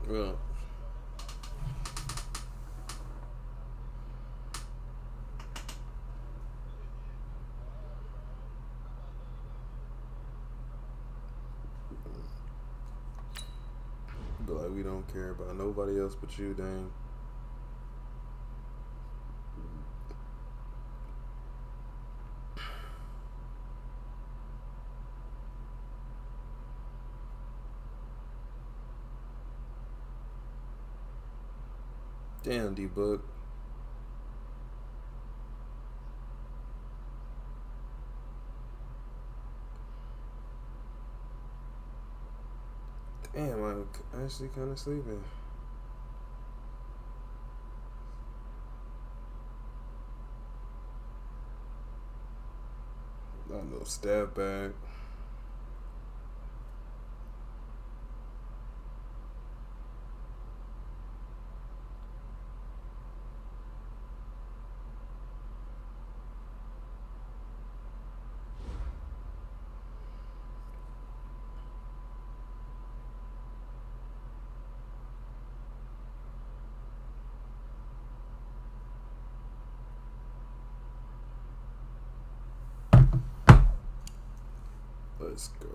Well, but like we don't care about nobody else but you, dang. Damn, D Book. Damn, I'm actually kind of sleeping. Not no stab bag. Let's go.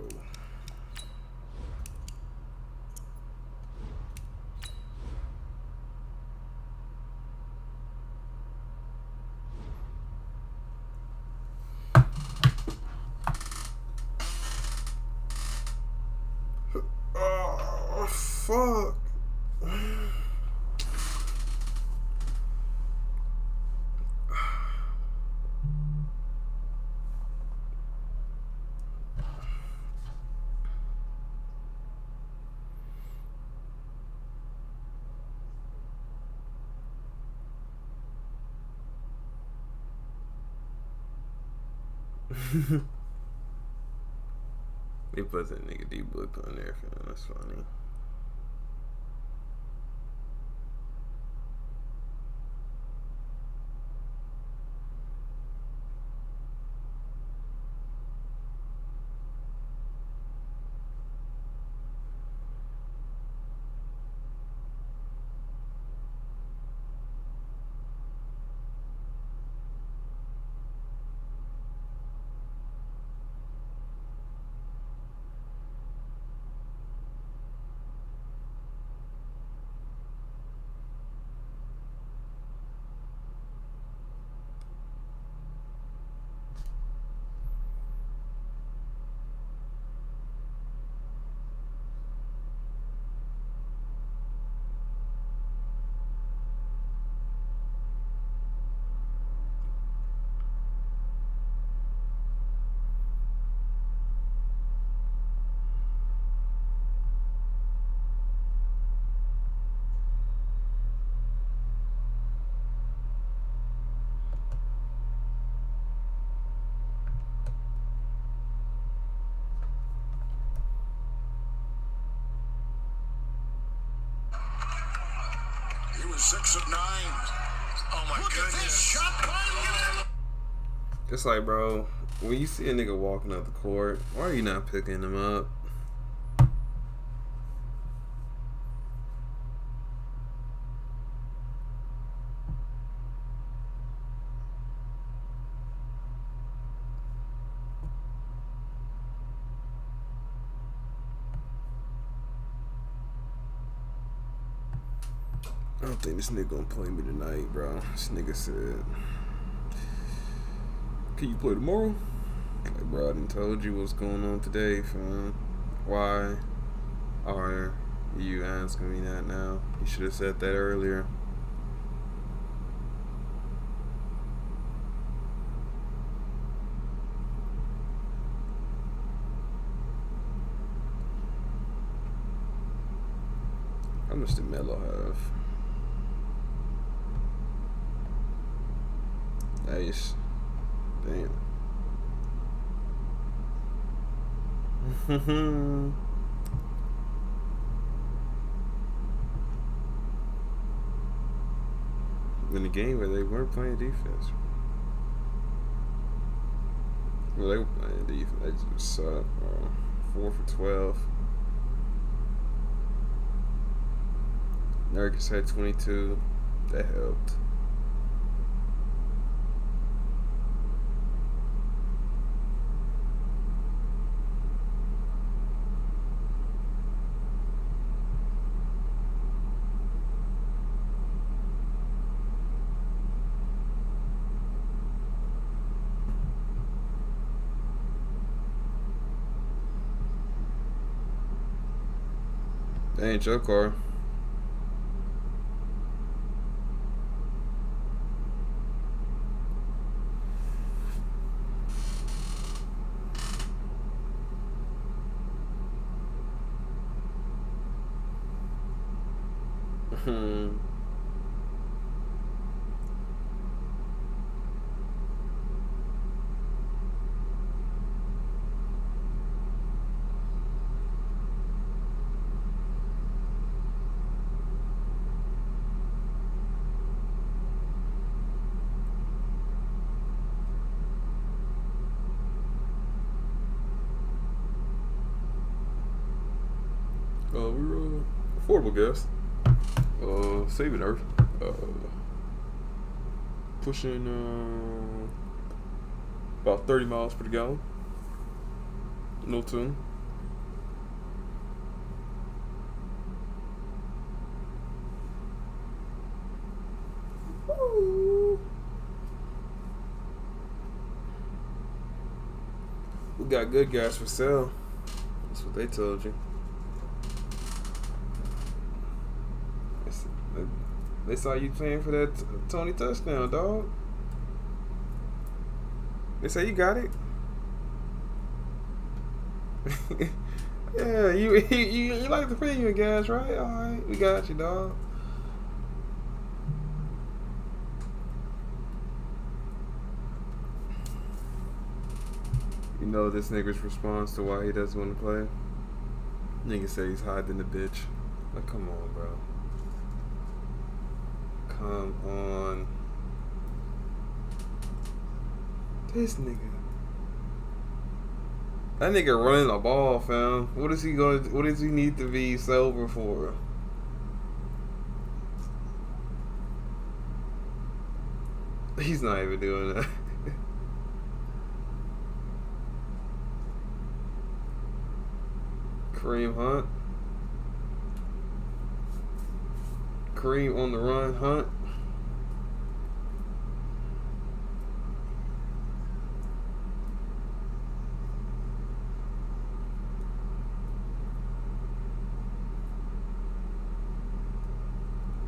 Oh, fuck. They put that nigga D Book on there, fam. That's funny. He was 6 of 9. Oh my goodness. Shot by. It's like, bro, when you see a nigga walking out the court, why are you not picking him up? I don't think this nigga gonna play me tonight, bro. This nigga said, "Can you play tomorrow?" Like, bro, I done told you what's going on today, fam. Why are you asking me that now? You should have said that earlier. How much did Melo have? Nice. Damn. In a game where they weren't playing defense. Well, they were playing defense. They just sucked, bro. 4 for 12. Ericus had 22. That helped. That ain't your car. We're affordable gas. Saving Earth. Pushing about 30 miles per gallon. No tune. We got good gas for sale. That's what they told you. They saw you playing for that Tony touchdown, dog. They say you got it. Yeah, you like the premium gas, right? All right, we got you, dog. You know this nigga's response to why he doesn't want to play? Nigga say he's hiding the bitch. Like, come on, bro. Come on. This nigga. That nigga running the ball, fam. What does he need to be sober for? He's not even doing that. Kareem Hunt. Kareem on the run, Hunt.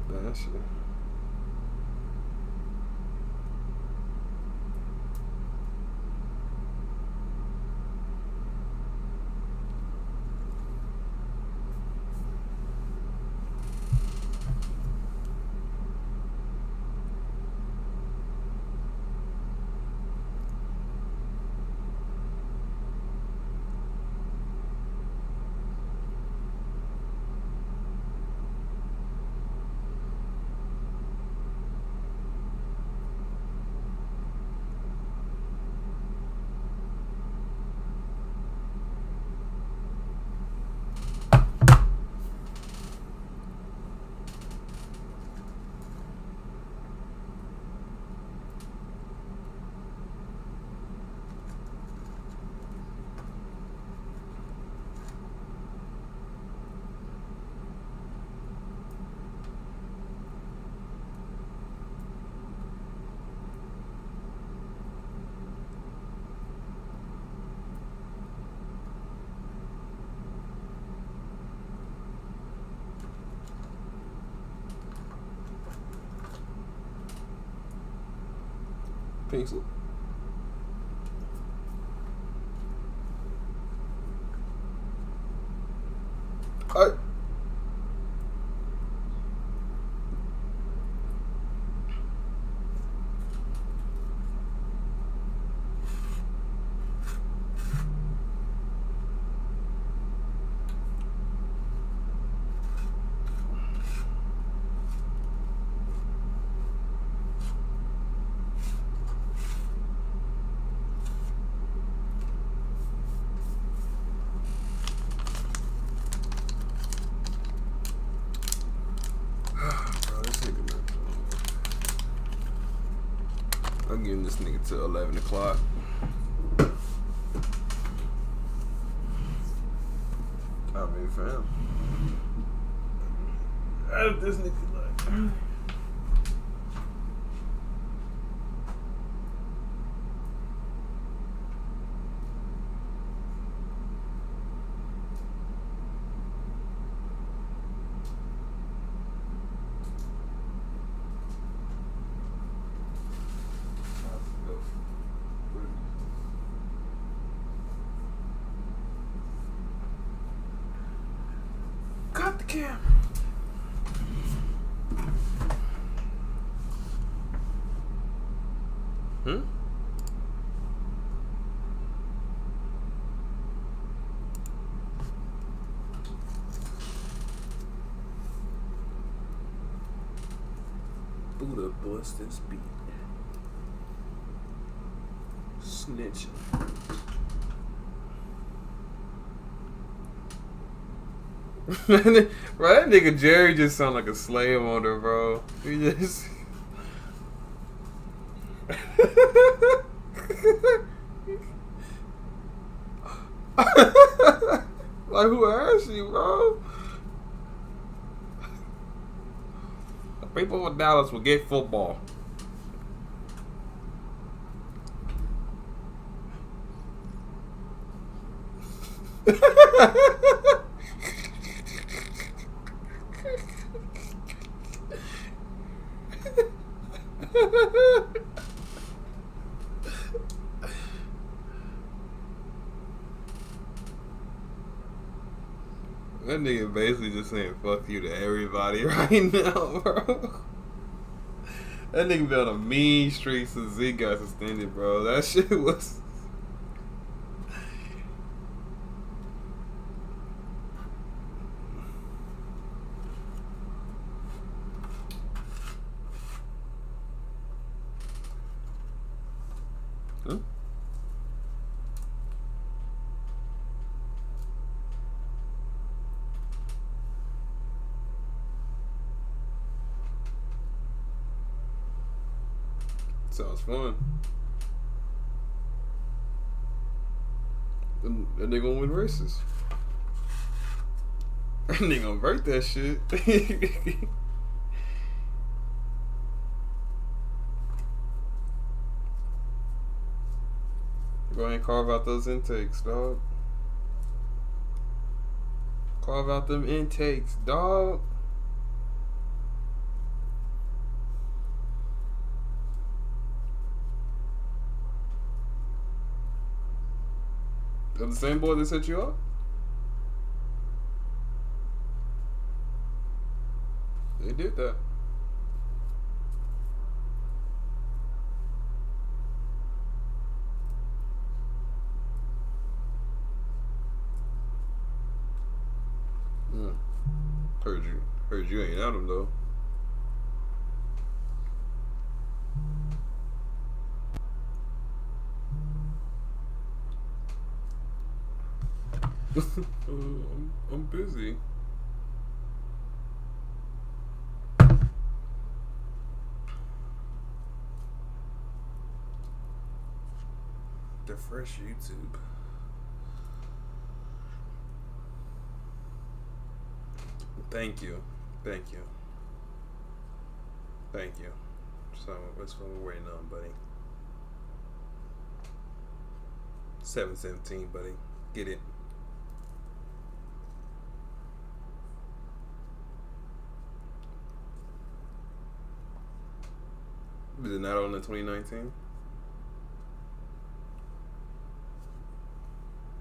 That shit. Pencil. Alright. I'm giving this nigga till 11 o'clock. I mean, fam. This nigga like. Cut the camera. Hmm? Buddha bust this beat. Snitching. Bro, that nigga Jerry just sound like a slave owner, bro. He just. Like, who asked you, bro? The people of Dallas will get football. That nigga basically just saying fuck you to everybody right now, bro. That nigga be on a mean streak since Z got suspended, bro. That shit was. Huh? Sounds fun. Then they gonna win races. They gonna break that shit. Go ahead and carve out those intakes, dog. Carve out them intakes, dog. They're the same boy that set you up? They did that. Heard you ain't at him though. I'm busy. The fresh YouTube. Thank you. Thank you. Thank you. So that's what we're waiting on, buddy. 717, buddy. Get it. Was it not on in 2019?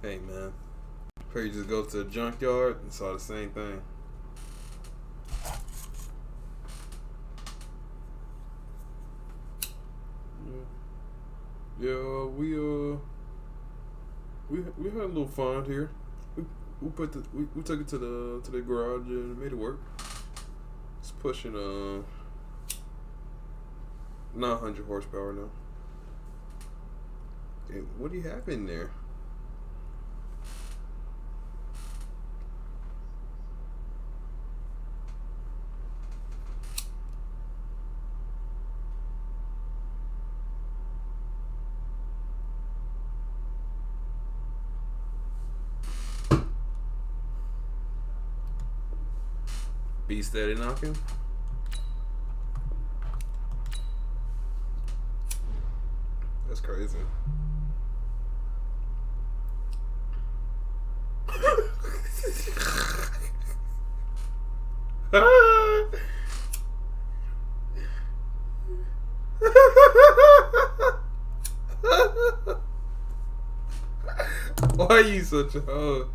Hey, man. Or you just go to the junkyard and saw the same thing. Yeah, we had a little fun here. We took it to the garage and made it work. It's pushing 900 horsepower now. Hey, what do you have in there? Be steady knocking. That's crazy. Why are you such a hoe?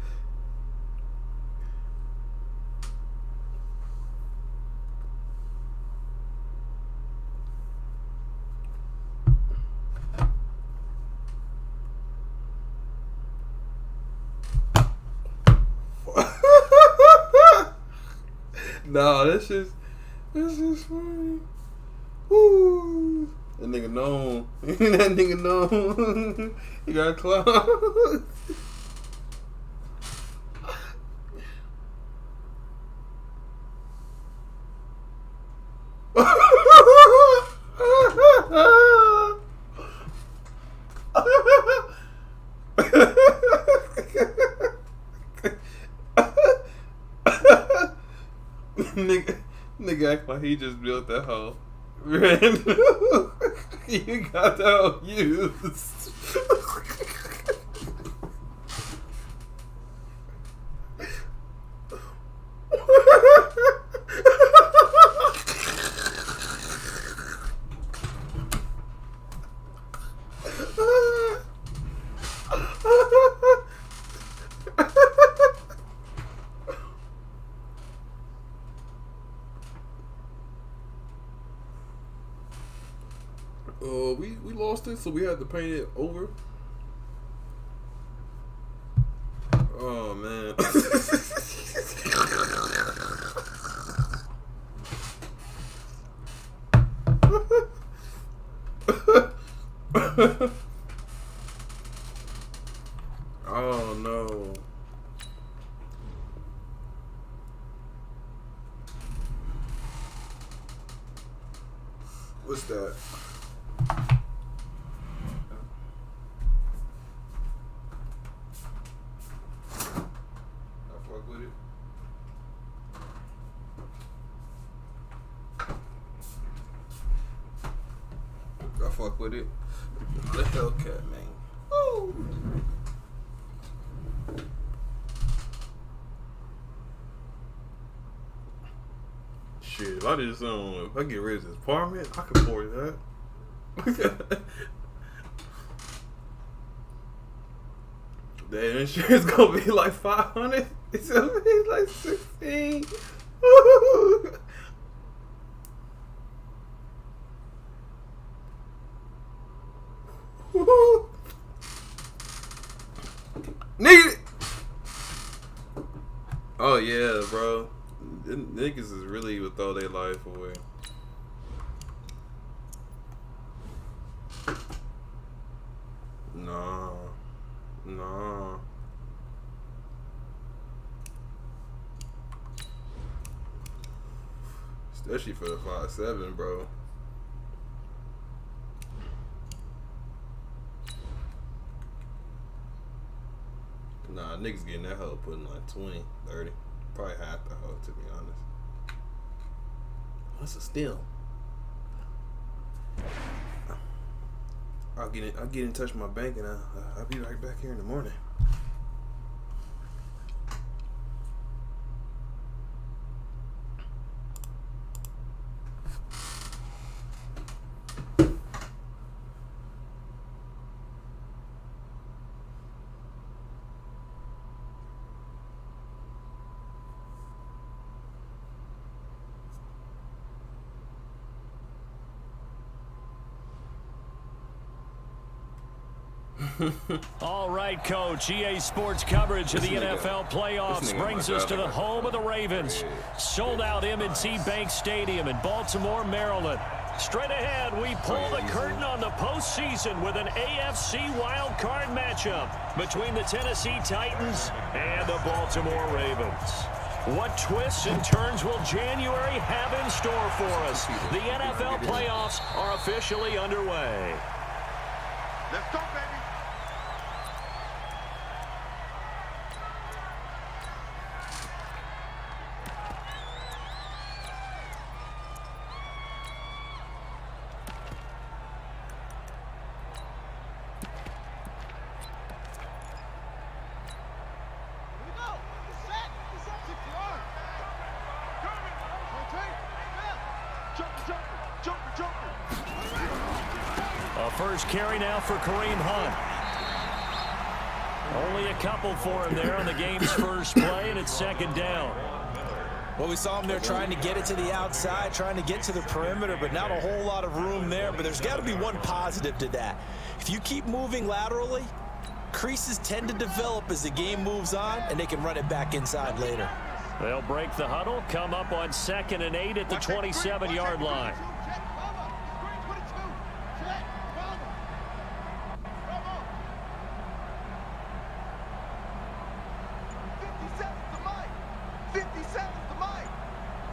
No, that's just funny. Woo. That nigga known. That nigga known. He got clout. Nigga act like he just built that hoe. You got that hoe used. We lost it, so we had to paint it over. Oh man. Oh no. What's that? I fuck with it. The Hellcat, man. Woo! Shit, if I just if I get rid of this apartment, I can afford that. The insurance gonna be like $500. It's gonna be like $16. Nigga. Oh yeah, bro. Niggas is really would throw their life away. No. Especially for the 5.7, bro. Nah, niggas getting that hoe putting like 20, 30. Probably half the hoe, to be honest. What's a steal? I'll get in touch with my bank and I'll be right back here in the morning. All right, Coach. EA Sports coverage of the NFL playoffs brings us to the home of the Ravens. Sold out M&T Bank Stadium in Baltimore, Maryland. Straight ahead, we pull the curtain on the postseason with an AFC wildcard matchup between the Tennessee Titans and the Baltimore Ravens. What twists and turns will January have in store for us? The NFL playoffs are officially underway. Let's go, baby. A first carry now for Kareem Hunt. Only a couple for him there on the game's first play, and it's second down. Well, we saw him there trying to get it to the outside, trying to get to the perimeter, but not a whole lot of room there. But there's got to be one positive to that. If you keep moving laterally, creases tend to develop as the game moves on, and they can run it back inside later. They'll break the huddle, come up on 2nd and 8 at the 27-yard line.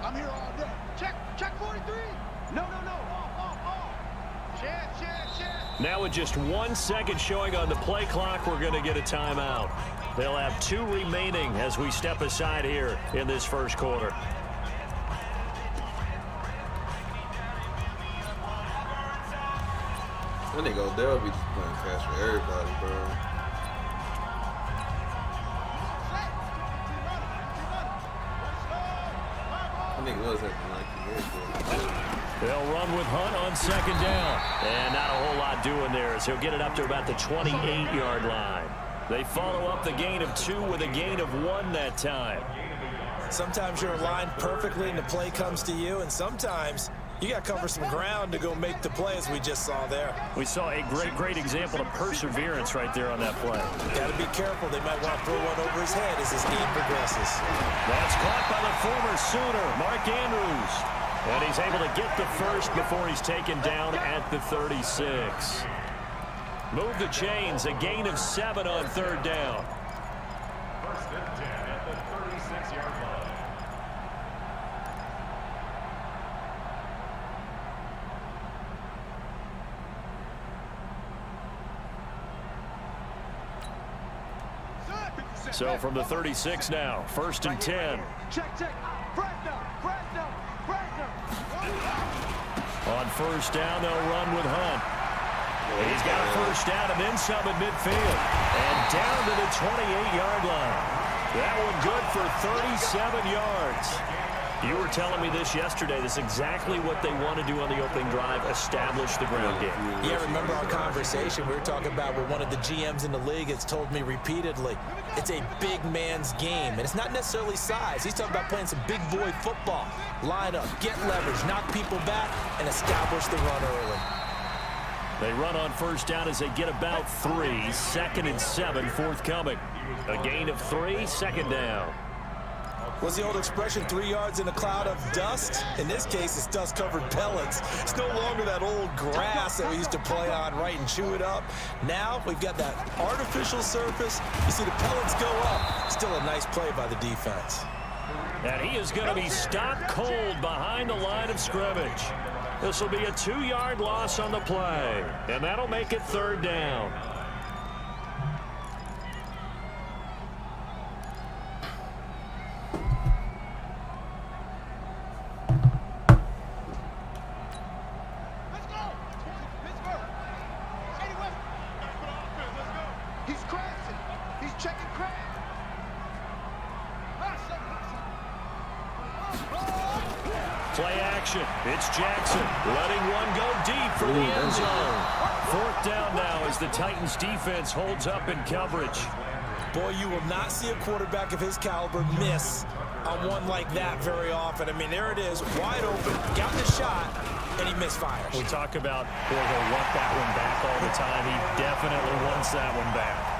I'm here all day. Check 43. No. Check. Now with just 1 second showing on the play clock, we're going to get a timeout. They'll have 2 remaining as we step aside here in this first quarter. When they go, they'll be just playing cash for everybody, bro. I think it was acting like he was. They'll run with Hunt on 2nd down. And not a whole lot doing there as he'll get it up to about the 28-yard line. They follow up the gain of 2 with a gain of 1 that time. Sometimes you're aligned perfectly and the play comes to you, and sometimes you got to cover some ground to go make the play, as we just saw there. We saw a great example of perseverance right there on that play. Got to be careful. They might want to throw one over his head as his game progresses. That's caught by the former Sooner, Mark Andrews. And he's able to get the first before he's taken down at the 36. Move the chains, a gain of 7 on 3rd down. First and 10 at the 36-yard line. So from the 36 now, 1st and 10. Check. Fresno. On 1st down, they'll run with Hunt. He's got a first down and then some at midfield. And down to the 28-yard line. That one good for 37 yards. You were telling me this yesterday. This is exactly what they want to do on the opening drive, establish the ground game. Yeah, remember our conversation we were talking about with one of the GMs in the league has told me repeatedly, it's a big man's game. And it's not necessarily size. He's talking about playing some big boy football. Line up, get leverage, knock people back, and establish the run early. They run on 1st down as they get about 3. 2nd and 7 forthcoming. A gain of 3, 2nd down. What's the old expression, 3 yards in a cloud of dust? In this case, it's dust-covered pellets. It's no longer that old grass that we used to play on, right, and chew it up. Now we've got that artificial surface. You see the pellets go up. Still a nice play by the defense. And he is going to be stopped cold behind the line of scrimmage. This will be a 2-yard loss on the play, and that'll make it 3rd down. Play action. It's Jackson letting one go deep for the end zone. 4th down now as the Titans defense holds up in coverage. Boy, you will not see a quarterback of his caliber miss on one like that very often. I mean, there it is, wide open, got the shot, and he misfires. We talk about he'll want that one back all the time. He definitely wants that one back.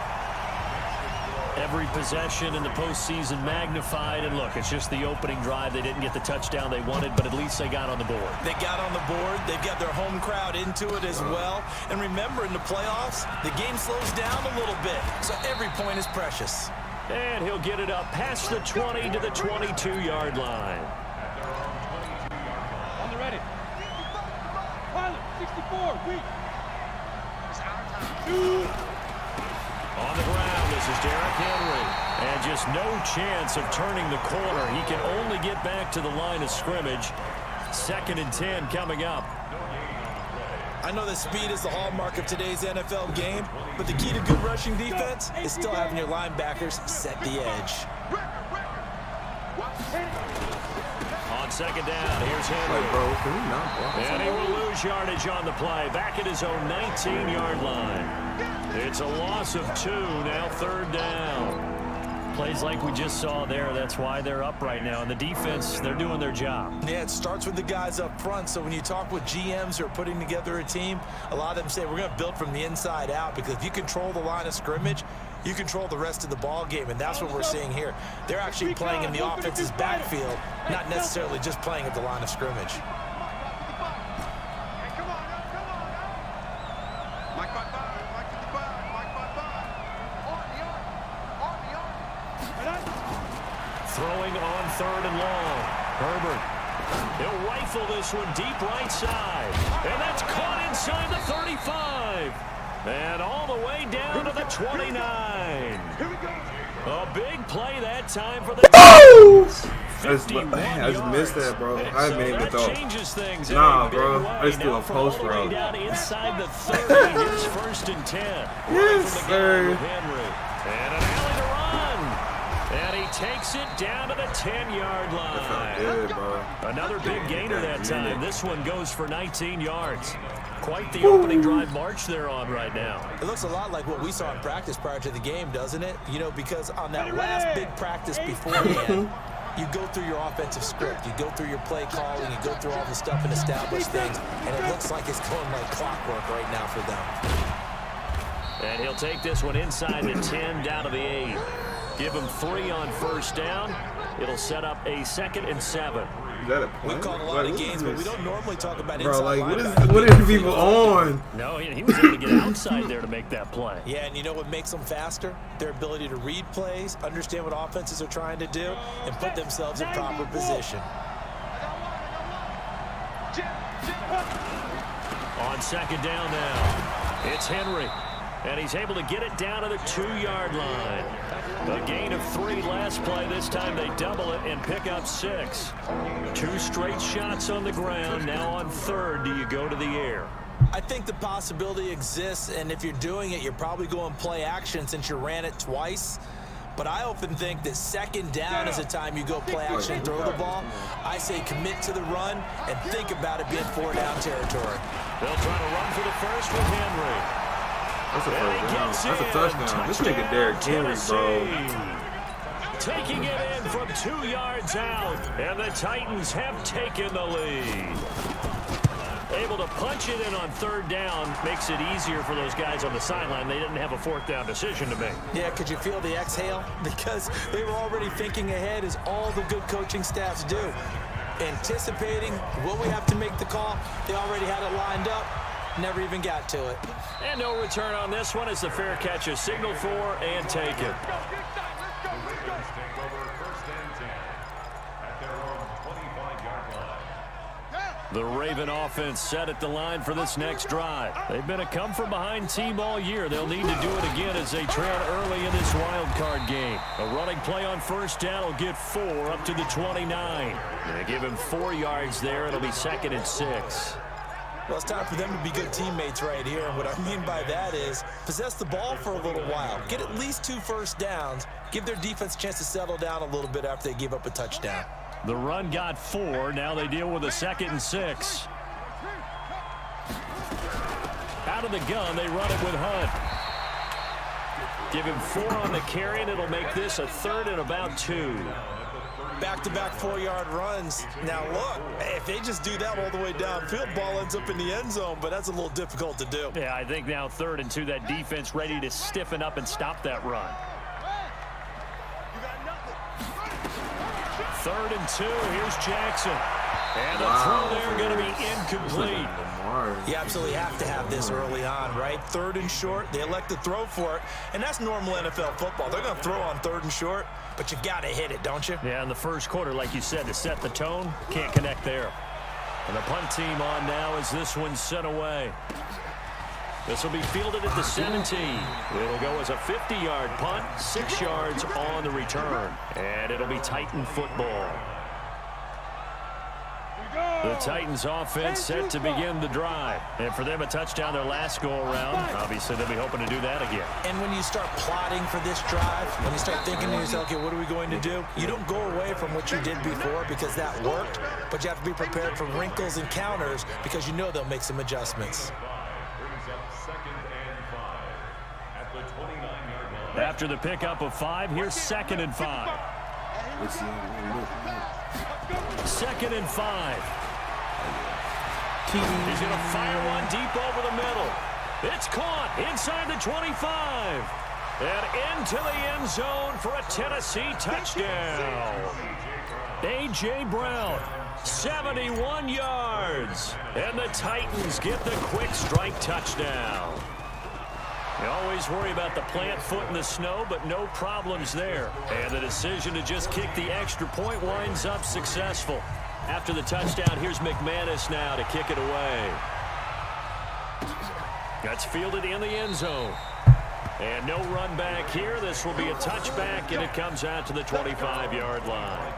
Every possession in the postseason magnified, and look, it's just the opening drive. They didn't get the touchdown they wanted, but at least they got on the board. They got on the board. They've got their home crowd into it as well. And remember, in the playoffs, the game slows down a little bit, so every point is precious. And he'll get it up past the 20 to the 22-yard line. On the ready. Pilot, 64, weak. On the ground, this is Derrick Henry. And just no chance of turning the corner. He can only get back to the line of scrimmage. 2nd and 10 coming up. I know that speed is the hallmark of today's NFL game, but the key to good rushing defense is still having your linebackers set the edge. On On second down, here's Henry. Like, bro, can we not block And he will lose yardage on the play. Back at his own 19-yard line. It's a loss of 2, now third down. Plays like we just saw there. That's why they're up right now. And the defense, they're doing their job. Yeah, it starts with the guys up front. So when you talk with GMs who are putting together a team, a lot of them say we're going to build from the inside out, because if you control the line of scrimmage, you control the rest of the ball game, and that's what we're seeing here. They're actually playing in the offense's backfield, not necessarily just playing at the line of scrimmage. Throwing on third and long. Herbert. He'll rifle this one deep right side. And that's caught inside the 35. And all the way down to the 29. A big play that time for the I just missed that, bro. I haven't even thought. Changes things. Nah, bro. I just do a post route. Down inside the 30. Here's first and 10. Yes, sir. Henry. And an alley to run. And he takes it down to the 10-yard line. That felt good, bro. Another big gainer that time. This one goes for 19 yards. Quite the opening drive march they're on right now. It looks a lot like what we saw in practice prior to the game, doesn't it? You know, because on that last big practice beforehand, you go through your offensive script, you go through your play calling, you go through all the stuff and establish things, and it looks like it's going like clockwork right now for them. And he'll take this one inside the 10, down to the 8. Give him 3 on first down. It'll set up a 2nd and 7. Is that a play? We've called a lot of games, but we don't normally talk about bro, inside like, what are people on? No, he was able to get outside there to make that play. Yeah, and you know what makes them faster? Their ability to read plays, understand what offenses are trying to do, and put themselves in proper position. On second down now, it's Henry. And he's able to get it down to the 2-yard line. A gain of 3 last play. This time they double it and pick up 6. 2 straight shots on the ground. Now on third, do you go to the air? I think the possibility exists, and if you're doing it, you're probably going play action since you ran it twice. But I often think that second down is the time you go play action and throw the ball. I say commit to the run and think about it being 4-down territory. They'll try to run for the first with Henry. That's a first down. That's a touchdown. This nigga Derrick Henry, bro. Taking it in from 2 yards out. And the Titans have taken the lead. Able to punch it in on third down. Makes it easier for those guys on the sideline. They didn't have a 4th down decision to make. Yeah, could you feel the exhale? Because they were already thinking ahead, as all the good coaching staffs do. Anticipating, will we have to make the call? They already had it lined up. Never even got to it. And no return on this one as the fair catch is signaled for and taken. The Raven offense set at the line for this next drive. They've been a come-from-behind team all year. They'll need to do it again as they trail early in this wild card game. A running play on first down will get 4 up to the 29. They give him 4 yards there. It'll be 2nd and 6. Well, it's time for them to be good teammates right here. And what I mean by that is possess the ball for a little while. Get at least 2 first downs. Give their defense a chance to settle down a little bit after they give up a touchdown. The run got 4. Now they deal with a 2nd and 6. Out of the gun, they run it with Hunt. Give him 4 on the carry, and it'll make this a 3rd and about 2. Back-to-back 4-yard runs. Now, look, if they just do that all the way downfield, ball ends up in the end zone, but that's a little difficult to do. Yeah, I think now 3rd and 2, that defense ready to stiffen up and stop that run. 3rd and 2, here's Jackson. And the throw there going to be incomplete. You absolutely have to have this early on, right? 3rd and short, they elect to throw for it, and that's normal NFL football. They're going to throw on 3rd and short, but you got to hit it, don't you? Yeah, in the first quarter, like you said, to set the tone, can't connect there. And the punt team on now as this one's sent away. This will be fielded at the 17. It'll go as a 50-yard punt, 6 yards on the return. And it'll be Titan football. Go! The Titans offense set to begin the drive. And for them, a touchdown their last go-around. Obviously, they'll be hoping to do that again. And when you start plotting for this drive, when you start thinking to yourself, okay, what are we going to do? You don't go away from what you did before because that worked, but you have to be prepared for wrinkles and counters because you know they'll make some adjustments. After the pickup of 5, here's 2nd and 5. 2nd and 5. He's going to fire one deep over the middle. It's caught inside the 25. And into the end zone for a Tennessee touchdown. A.J. Brown, 71 yards. And the Titans get the quick strike touchdown. You always worry about the plant foot in the snow, but no problems there. And the decision to just kick the extra point winds up successful. After the touchdown, here's McManus now to kick it away. That's fielded in the end zone. And no run back here. This will be a touchback, and it comes out to the 25-yard line.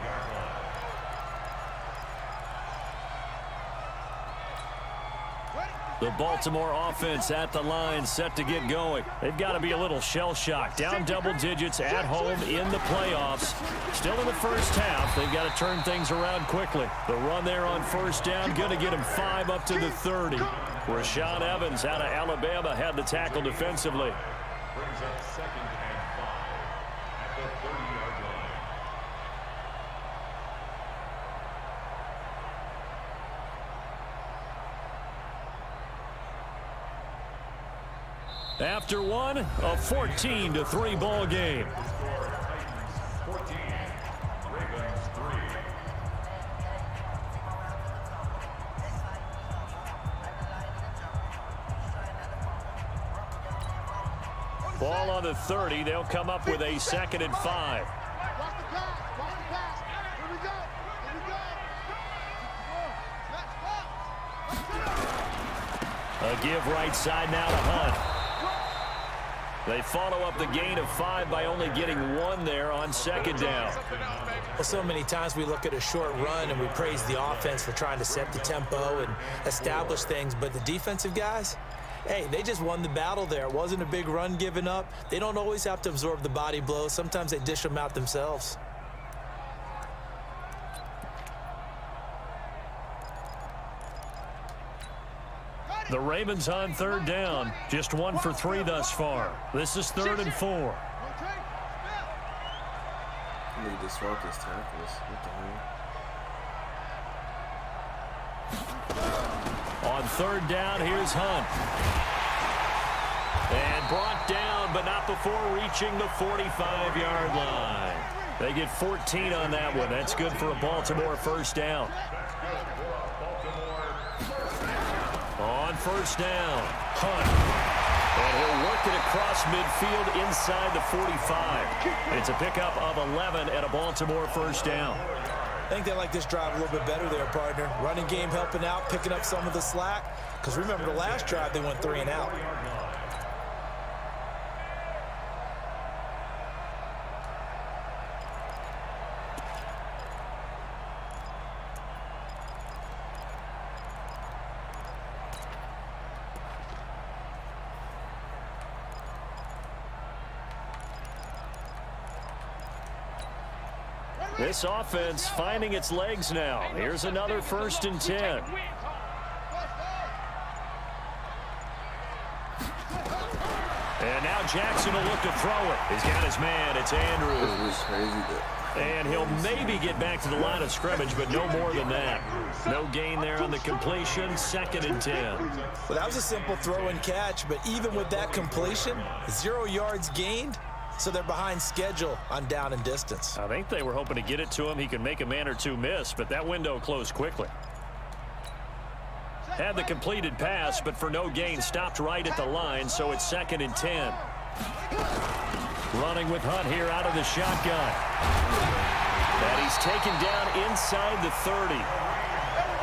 The Baltimore offense at the line, set to get going. They've got to be a little shell-shocked. Down double digits at home in the playoffs. Still in the first half. They've got to turn things around quickly. The run there on first down, going to get him 5 up to the 30. Rashaan Evans out of Alabama had the tackle defensively. Brings up 2nd and 5 at the 30-yard line. After one, a 14-3 ball game. Titans 14, Ravens 3. Ball on the 30. They'll come up with a 2nd and 5. Watch the pass. Watch the pass. Here we go. Here we go. A give right side now to Hunt. They follow up the gain of 5 by only getting 1 there on 2nd down. Well, so many times we look at a short run and we praise the offense for trying to set the tempo and establish things, but the defensive guys, hey, they just won the battle there. It wasn't a big run given up. They don't always have to absorb the body blows. Sometimes they dish them out themselves. The Ravens on 3rd down. Just 1 for 3 thus far. This is 3rd and 4. I need to swap his tackles. What the hell? On 3rd down, here's Hunt. And brought down, but not before reaching the 45-yard line. They get 14 on that one. That's good for a Baltimore first down. On first down, Hunt. And he'll work it across midfield inside the 45. It's a pickup of 11 and a Baltimore first down. I think they like this drive a little bit better there, partner. Running game helping out, picking up some of the slack. Because remember, the last drive, they went 3 and out. This offense finding its legs now. Here's another 1st and 10. And now Jackson will look to throw it. He's got his man. It's Andrews. And he'll maybe get back to the line of scrimmage, but no more than that. No gain there on the completion. 2nd and 10. Well, that was a simple throw and catch, but even with that completion, 0 yards gained. So they're behind schedule on down and distance. I think they were hoping to get it to him. He could make a man or two miss, but that window closed quickly. Had the completed pass, but for no gain, stopped right at the line, so it's 2nd and 10. Running with Hunt here out of the shotgun. And he's taken down inside the 30.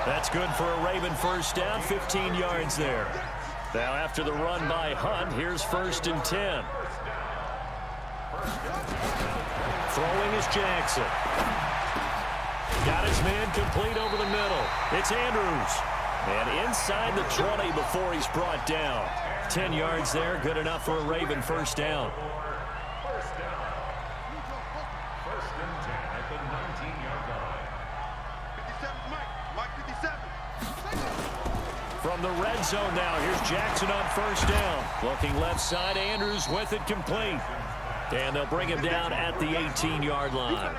That's good for a Raven first down, 15 yards there. Now after the run by Hunt, here's 1st and 10. Throwing is Jackson. Got his man complete over the middle. It's Andrews. And inside the 20 before he's brought down. 10 yards there, good enough for a Raven first down. First down. First and 10 at the 19-yard line. 57, Mike 57. From the red zone now, here's Jackson on first down. Looking left side, Andrews with it complete. And they'll bring him down at the 18-yard line.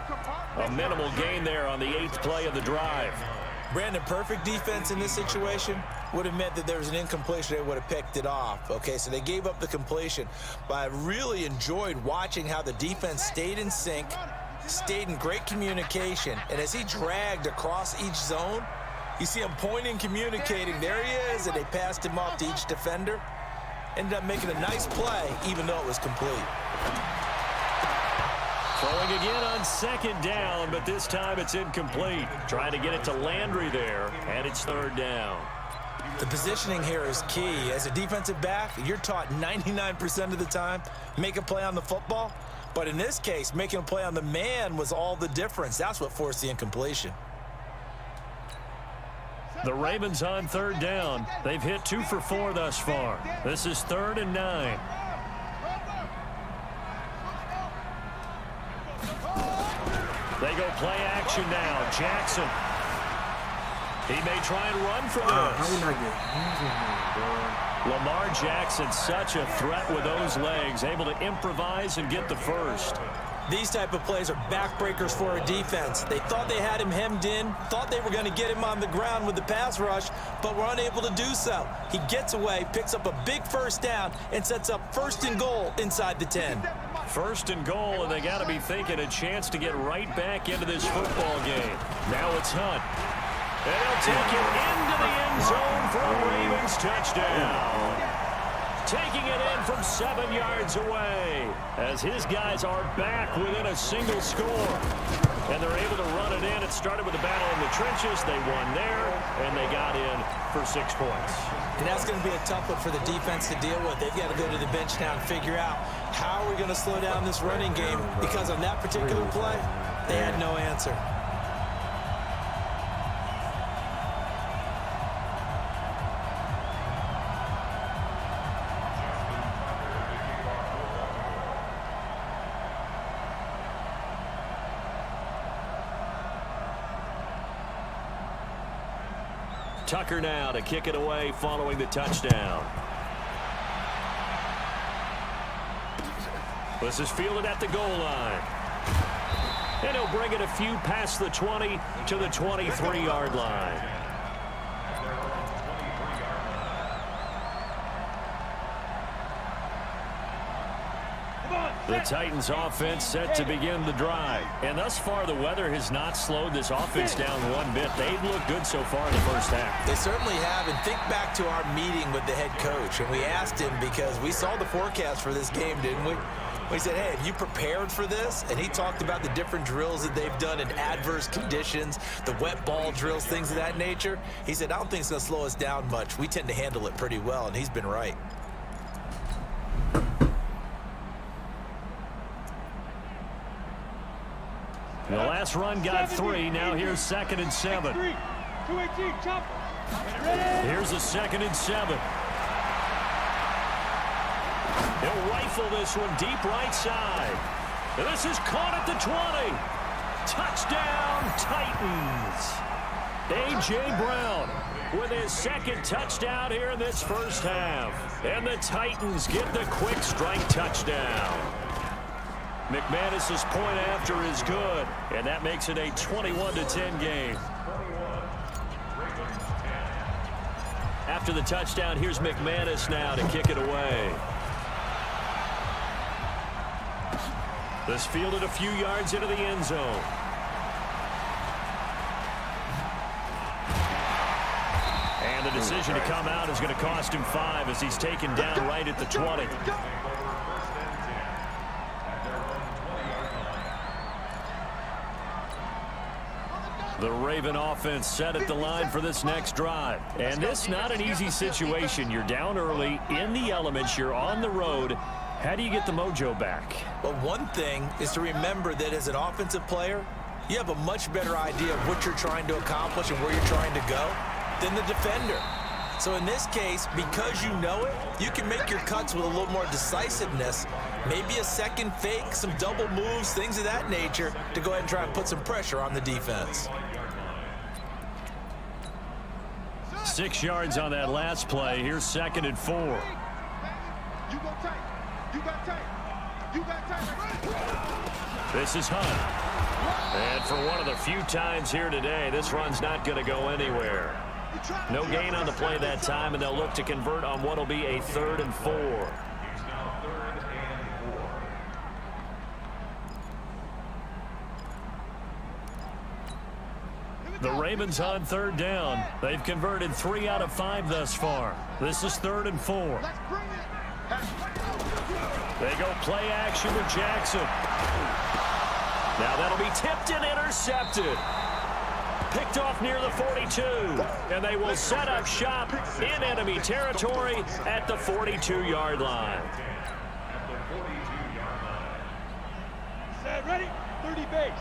A minimal gain there on the 8th play of the drive. Brandon, perfect defense in this situation would have meant that there was an incompletion. They would have picked it off. Okay, so they gave up the completion. But I really enjoyed watching how the defense stayed in sync, stayed in great communication. And as he dragged across each zone, you see him pointing, communicating. There he is, and they passed him off to each defender. Ended up making a nice play, even though it was complete. Throwing again on second down, but this time it's incomplete. Trying to get it to Landry there, and it's third down. The positioning here is key. As a defensive back, you're taught 99% of the time, make a play on the football. But in this case, making a play on the man was all the difference. That's what forced the incompletion. The Ravens on third down. They've hit 2 for 4 thus far. This is 3rd and 9. They go play action now. Jackson. He may try and run for this. Lamar Jackson, such a threat with those legs, able to improvise and get the first. These type of plays are backbreakers for a defense. They thought they had him hemmed in, thought they were going to get him on the ground with the pass rush, but were unable to do so. He gets away, picks up a big first down, and sets up 1st and goal inside the 10. 1st and goal, and they got to be thinking a chance to get right back into this football game. Now it's Hunt. And he'll take it into the end zone for a Ravens touchdown. Taking it in from 7 yards away as his guys are back within a single score. And they're able to run it in. It started with a battle in the trenches. They won there, and they got in for 6 points. And that's going to be a tough one for the defense to deal with. They've got to go to the bench now and figure out how are we going to slow down this running game, because on that particular play, they had no answer. Tucker now to kick it away following the touchdown. This is fielded at the goal line. And he'll bring it a few past the 20 to the 23-yard line. The Titans offense set to begin the drive. And thus far, the weather has not slowed this offense down one bit. They've looked good so far in the first half. They certainly have. And think back to our meeting with the head coach. And we asked him, because we saw the forecast for this game, didn't we? We said, hey, have you prepared for this? And he talked about the different drills that they've done in adverse conditions, the wet ball drills, things of that nature. He said, I don't think it's going to slow us down much. We tend to handle it pretty well, and he's been right. The last run got 3. Now here's 2nd and 7. 218, chop. Here's a 2nd and 7. He'll rifle this one deep right side. And this is caught at the 20. Touchdown, Titans. A.J. Brown with his 2nd touchdown here in this first half. And the Titans get the quick strike touchdown. McManus's point after is good, and that makes it a 21-10 game. After the touchdown, here's McManus now to kick it away. This fielded a few yards into the end zone. And the decision to come out is going to cost him 5 as he's taken down right at the 20. The Raven offense set at the line for this next drive. And this not an easy situation. You're down early, in the elements, you're on the road. How do you get the mojo back? Well, one thing is to remember that as an offensive player, You have a much better idea of what you're trying to accomplish and where you're trying to go than the defender. So in this case, because you know it, you can make your cuts with a little more decisiveness, maybe a second fake, some double moves, things of that nature, to go ahead and try and put some pressure on the defense. 6 yards on that last play. Here's 2nd and 4. You go tight. You got tight. You got tight. This is Hunt. And for one of the few times here today, this run's not going to go anywhere. No gain on the play that time, and they'll look to convert on what will be a 3rd and 4. It's now 3rd and 4. The Ravens on 3rd down. They've converted 3 out of 5 thus far. This is 3rd and 4. Let's bring it. They go play action with Jackson. Now that'll be tipped and intercepted. Picked off near the 42. And they will set up shop in enemy territory at the 42-yard line. At the 42-yard line. Set, ready? 30 base.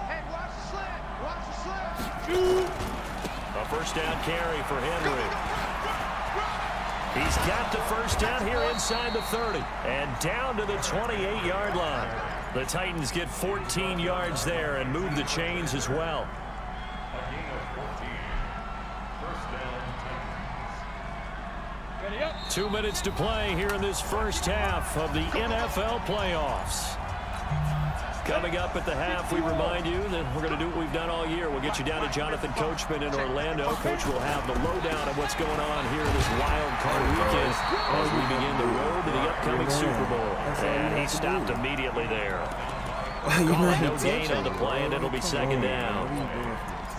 Hey, watch the slant. Watch the slant. Shoot. A first down carry for Henry. He's got the first down here inside the 30 and down to the 28-yard line. The Titans get 14 yards there and move the chains as well. A gain of 14. First down, Titans. Ready up. 2 minutes to play here in this first half of the NFL playoffs. Coming up at the half, we remind you that we're going to do what we've done all year. We'll get you down to Jonathan Coachman in Orlando. Coach will have the lowdown of what's going on here this wild card weekend as we begin the road to the upcoming Super Bowl. And he stopped immediately there. Call it no gain on the play, and it'll be 2nd down.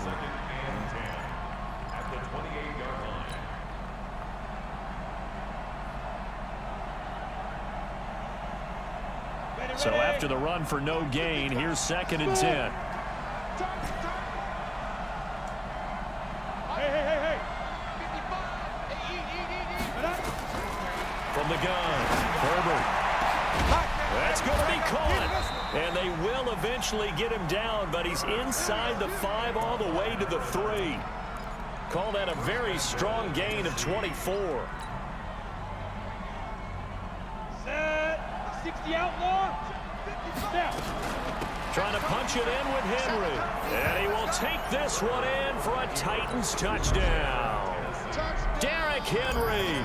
Second and 10 at the 28-yard line. So after the run for no gain, here's 2nd and 10. Hey. From the gun, Herbert. That's going to be caught. And they will eventually get him down, but he's inside the 5 all the way to the 3. Call that a very strong gain of 24. Set. 60 outlaw. Snap. Trying to punch it in with Henry. And he will take this one in for a Titans touchdown. Derrick Henry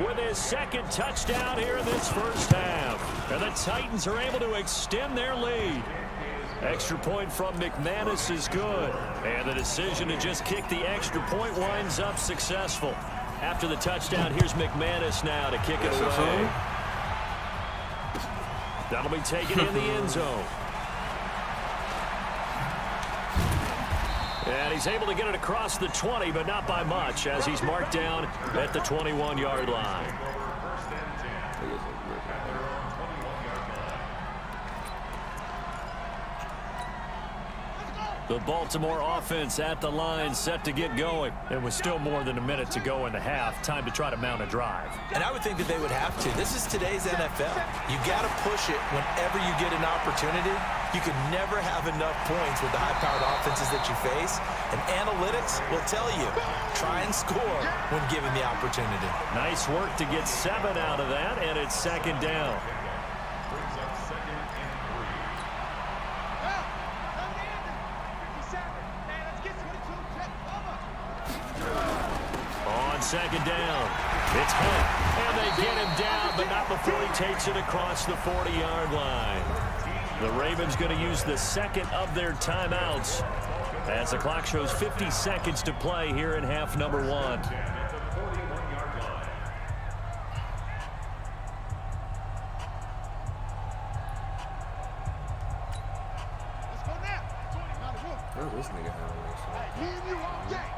with his 2nd touchdown here in this first half. And the Titans are able to extend their lead. Extra point from McManus is good. And the decision to just kick the extra point winds up successful. After the touchdown, here's McManus now to kick it away. That'll be taken in the end zone. And he's able to get it across the 20, but not by much, as he's marked down at the 21-yard line. First and 10 at their own 21-yard line. The Baltimore offense at the line, set to get going. It was still more than a minute to go in the half. Time to try to mount a drive. And I would think that they would have to. This is today's NFL. You got to push it whenever you get an opportunity. You can never have enough points with the high-powered offenses that you face. And analytics will tell you, try and score when given the opportunity. Nice work to get 7 out of that, and it's 2nd down. Brings up 2nd and 3. On 2nd down, it's Hunt, and they get him down, but not before he takes it across the 40-yard line. The Ravens going to use the 2nd of their timeouts as the clock shows 50 seconds to play here in half number 1. At the 41-yard line. Let's go now. Where's this nigga having this shit? Me and you all day.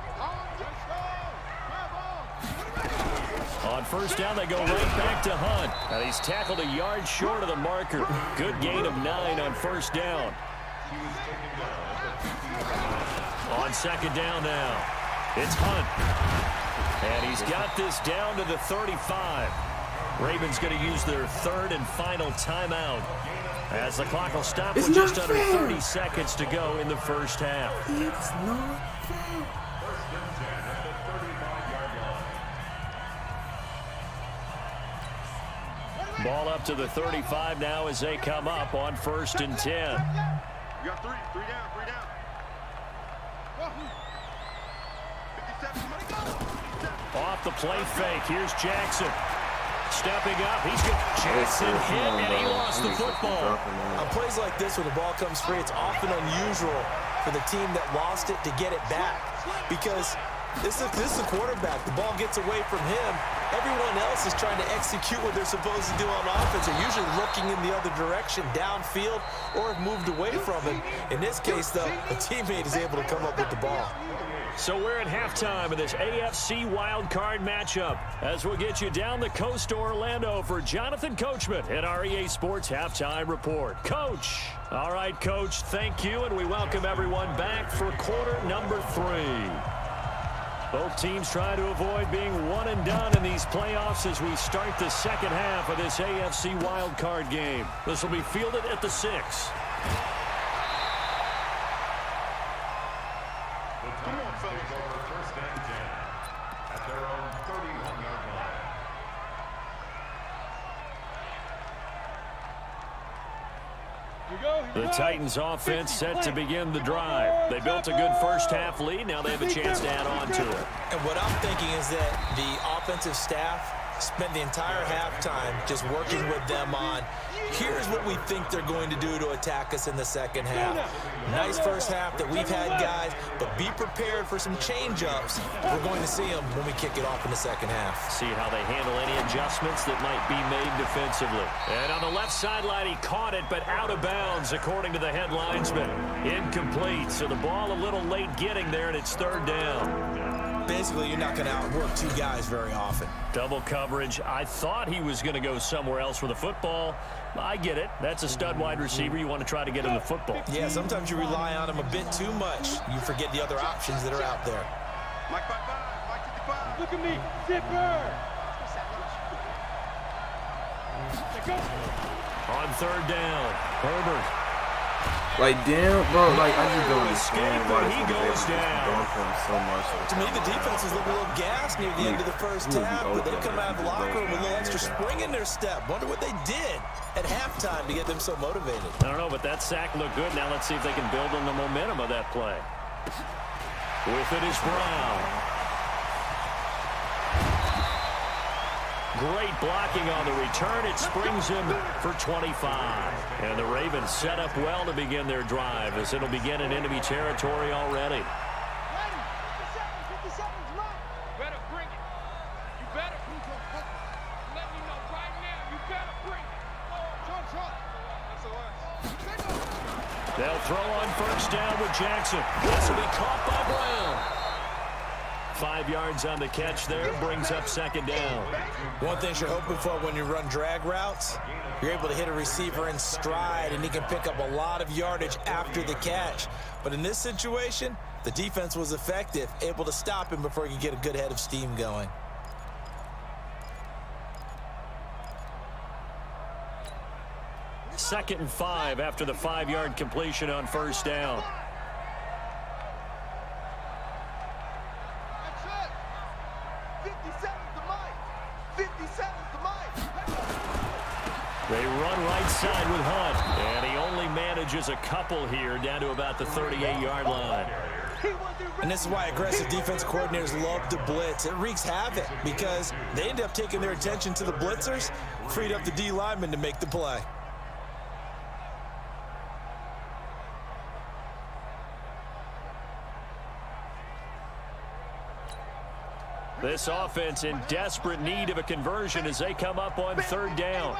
On 1st down, they go right back to Hunt. And he's tackled a yard short of the marker. Good gain of 9 on 1st down. On 2nd down now, it's Hunt. And he's got this down to the 35. Ravens going to use their 3rd and final timeout As the clock will stop It's with not just under fair. 30 seconds to go in the first half. It's not fair. First and 10 at the 35-yard line. Ball up to the 35 now as they come up on 1st and 10. You got three down. 57, somebody go. Off the play fake. Here's Jackson. Stepping up. He's got Jackson hit, and he lost the football. On plays like this, when the ball comes free, it's often unusual for the team that lost it to get it back. Because this is the quarterback. The ball gets away from him. Everyone else is trying to execute what they're supposed to do on offense. They're usually looking in the other direction, downfield, or have moved away from him. In this case, though, a teammate is able to come up with the ball. So we're at halftime of this AFC wildcard matchup as we'll get you down the coast to Orlando for Jonathan Coachman at our EA Sports Halftime Report. Coach. All right, Coach, thank you, and we welcome everyone back for quarter number 3. Both teams try to avoid being one and done in these playoffs as we start the second half of this AFC wildcard game. This will be fielded at the 6. The Titans take over first and 10 at their own 31-yard line. The Titans offense set to begin the drive. They built a good first half lead. Now they have a chance to add on to it. And what I'm thinking is that the offensive staff spent the entire halftime just working with them on, here's what we think they're going to do to attack us in the second half. Nice first half that we've had, guys, but be prepared for some change-ups. We're going to see them when we kick it off in the second half. See how they handle any adjustments that might be made defensively. And on the left sideline, he caught it, but out of bounds, according to the head linesman. Incomplete, so the ball a little late getting there, and it's 3rd down. Basically, you're not going to outwork two guys very often. Double coverage. I thought he was going to go somewhere else with the football. I get it. That's a stud wide receiver. You want to try to get him the football. Yeah, sometimes you rely on him a bit too much. You forget the other options that are out there. Mike 55, Mike 55. Look at me, zipper. Go. On 3rd down, Herbert. Like, damn, bro, like, I just don't understand why He this goes nigga down. going for him so much. To me, the defense was looking a little gassed near the end of the first half, but they come out of the locker room with a little extra spring in their step. Wonder what they did at halftime to get them so motivated. I don't know, but that sack looked good. Now let's see if they can build on the momentum of that play. With it is Brown. Great blocking on the return. It springs him for 25. And the Ravens set up well to begin their drive as it'll begin in enemy territory already. Ready? 50 seconds, right? Better bring it. You better. Let me know right now. You better bring it. That's They'll throw on 1st down with Jackson. This will be caught by Brown. 5 yards on the catch there, brings up 2nd down. One thing you're hoping for when you run drag routes, you're able to hit a receiver in stride, and he can pick up a lot of yardage after the catch. But in this situation, the defense was effective, able to stop him before he could get a good head of steam going. Second and 5 after the 5-yard completion on 1st down. They run right side with Hunt, and he only manages a couple here down to about the 38-yard line. And this is why aggressive defense coordinators love to blitz. It wreaks havoc because they end up taking their attention to the blitzers, freed up the D lineman to make the play. This offense in desperate need of a conversion as they come up on 3rd down.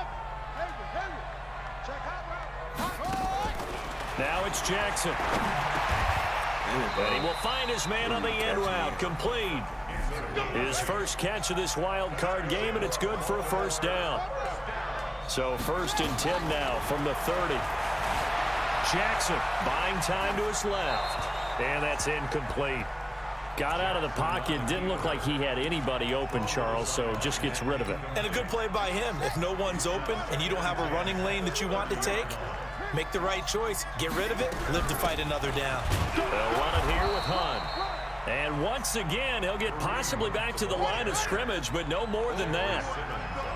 Now it's Jackson. And he will find his man on the end route, complete. His first catch of this wild card game, and it's good for a 1st down. So 1st and 10 now from the 30. Jackson buying time to his left. And that's incomplete. Got out of the pocket, didn't look like he had anybody open, Charles, so just gets rid of it. And a good play by him. If no one's open and you don't have a running lane that you want to take, Make the right choice. Get rid of it. Live to fight another down. They'll run it here with Hunt. And once again, he'll get possibly back to the line of scrimmage, but no more than that.